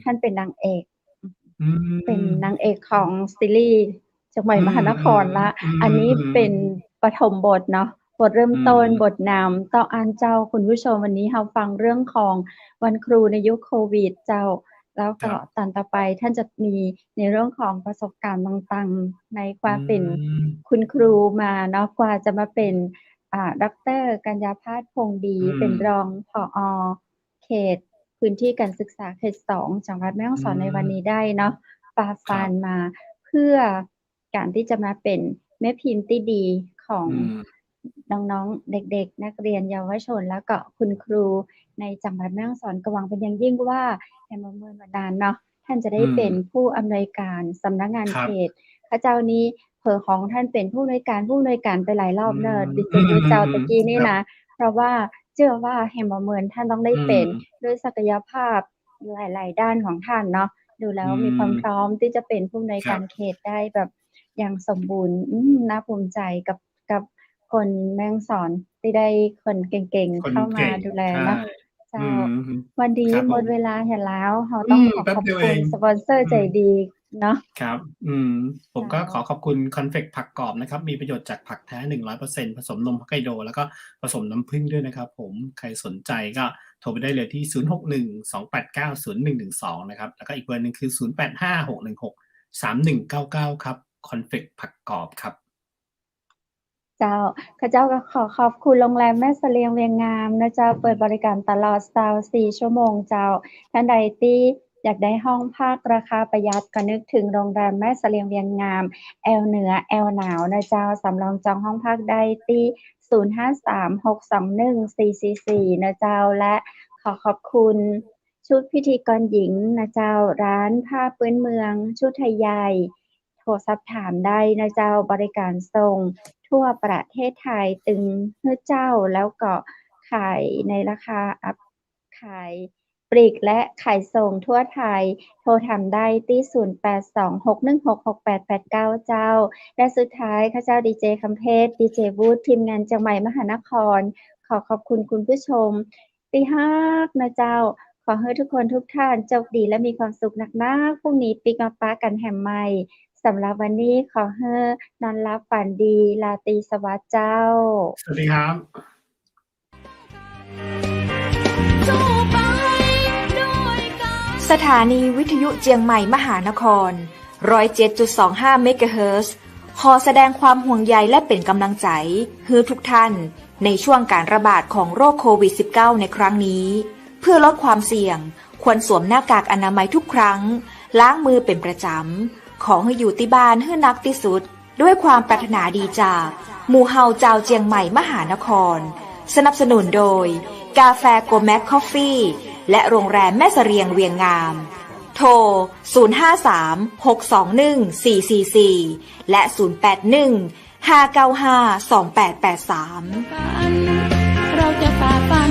ท่านเป็นนางเอกของซีรีส์จังหวัดมหานครละอันนี้เป็นปฐมบทเนาะบทเริ่มต้นบทนำต่ออันเจ้าคุณผู้ชมวันนี้เราฟังเรื่องของวันครูในยุคโควิดเจ้าแล้วก็ตอนต่อไปท่านจะมีในเรื่องของประสบการณ์ต่างๆในความเป็นคุณครูมาเนาะกว่าจะมาเป็นดร.กัญญาภาสพงษ์ดีเป็นรองผอ.เขตพื้นที่การศึกษาเขต 2 จังหวัดแม่ฮ่องสอนในวันนี้ได้เนาะฝ่าฟันมาเพื่อการที่จะมาเป็นแม่พิมพ์ที่ดีของน้องๆเด็กๆนักเรียนเยาวชนแล้วก็คุณครูในจังหวัดแม่ฮ่องสอนก็หวังเป็นอย่างยิ่งว่าในเมื่อวันนั้นเนาะท่านจะได้เป็นผู้อำนวยการสำนักงานเขตข้าเจ้านี้เผอของท่านเป็นผู้อำนวยการไปหลายรอบเนอะดิฉันรู้เจ้าตะกี้นี่นะเพราะว่าเชื่อว่าแฮมเมินท่านต้องได้เป็นด้วยศักยภาพหลายๆด้านของท่านเนาะดูแล้วมีความพร้อมที่จะเป็นผู้อำนวยการเขตได้แบบอย่างสมบูรณ์น่าภูมิใจกับคนแม่ฮ่องสอนที่ได้คนเก่งๆเข้ามาดูแลนะเจ้าวันนี้หมดเวลาเห็นแล้วเราต้องขอบคุณสปอนเซอร์ใจดีเนาะครับผมก็ขอขอบคุณคอนเฟกต์ผักกรอบนะครับมีประโยชน์จากผักแท้ 100% ผสมนมฮอกไกโดแล้วก็ผสมน้ำผึ้งด้วยนะครับผมใครสนใจก็โทรไปได้เลยที่061-289-0112นะครับแล้วก็อีกเบอร์นึงคือ0856163199ครับคอนเฟกต์ผักกรอบครับเจ้าข้าเจ้าก็ขอขอบคุณโรงแรมแม่เสลียงเวียงงามนะเจ้าเปิดบริการตลอด24 ชั่วโมงเจ้าท่านใดที่ อยากได้ห้องพักราคาประหยัดก็นึกถึงโรงแรมแม่เสลียงเวียงงามแอลเหนือแอลหนาวนะเจ้าสำรองจองห้องพักได้ที่053-621-444นะเจ้าและขอขอบคุณชุดพิธีกรหญิงนะเจ้าร้านผ้าพื้นเมืองชุดไทยใหญ่โทรสอบถามได้นะเจ้าบริการส่งทั่วประเทศไทยตึงให้เจ้าแล้วก็ขายในราคาขายปลีกและขายส่งทั่วไทยโทรทำได้ที่0826166889เจ้าและสุดท้ายข้าเจ้าดีเจคำเพชรดีเจวูดทีมงานจังใหม่มหานครขอขอบคุณคุณผู้ชมตีฮักนะเจ้าขอให้ทุกคนทุกท่านโชคดีและมีความสุขหนักๆพรุ่งนี้ปิกมาป้ากันแหมใหม่สำหรับวันนี้ขอให้นอนหลับฝันดีราตรีสวัสดิ์เจ้าสวัสดีครับสถานีวิทยุเจียงใหม่มหานคร 107.25 เมกะเฮิรตซ์ ขอแสดงความห่วงใยและเป็นกำลังใจให้ทุกท่านในช่วงการระบาดของโรคโควิด -19 ในครั้งนี้เพื่อลดความเสี่ยงควรสวมหน้ากากอนามัยทุกครั้งล้างมือเป็นประจำขอให้อยู่ที่บ้านให้นักที่สุดด้วยความปรารถนาดีจากหมู่เฮาเจ้าเจียงใหม่มหานครสนับสนุนโดยกาแฟโกแม็กคอฟฟี่และโรงแรมแม่เสรียงเวียงงามโทร 053-621-444 และ 081-595-2883 เราจะฝ่าฟัน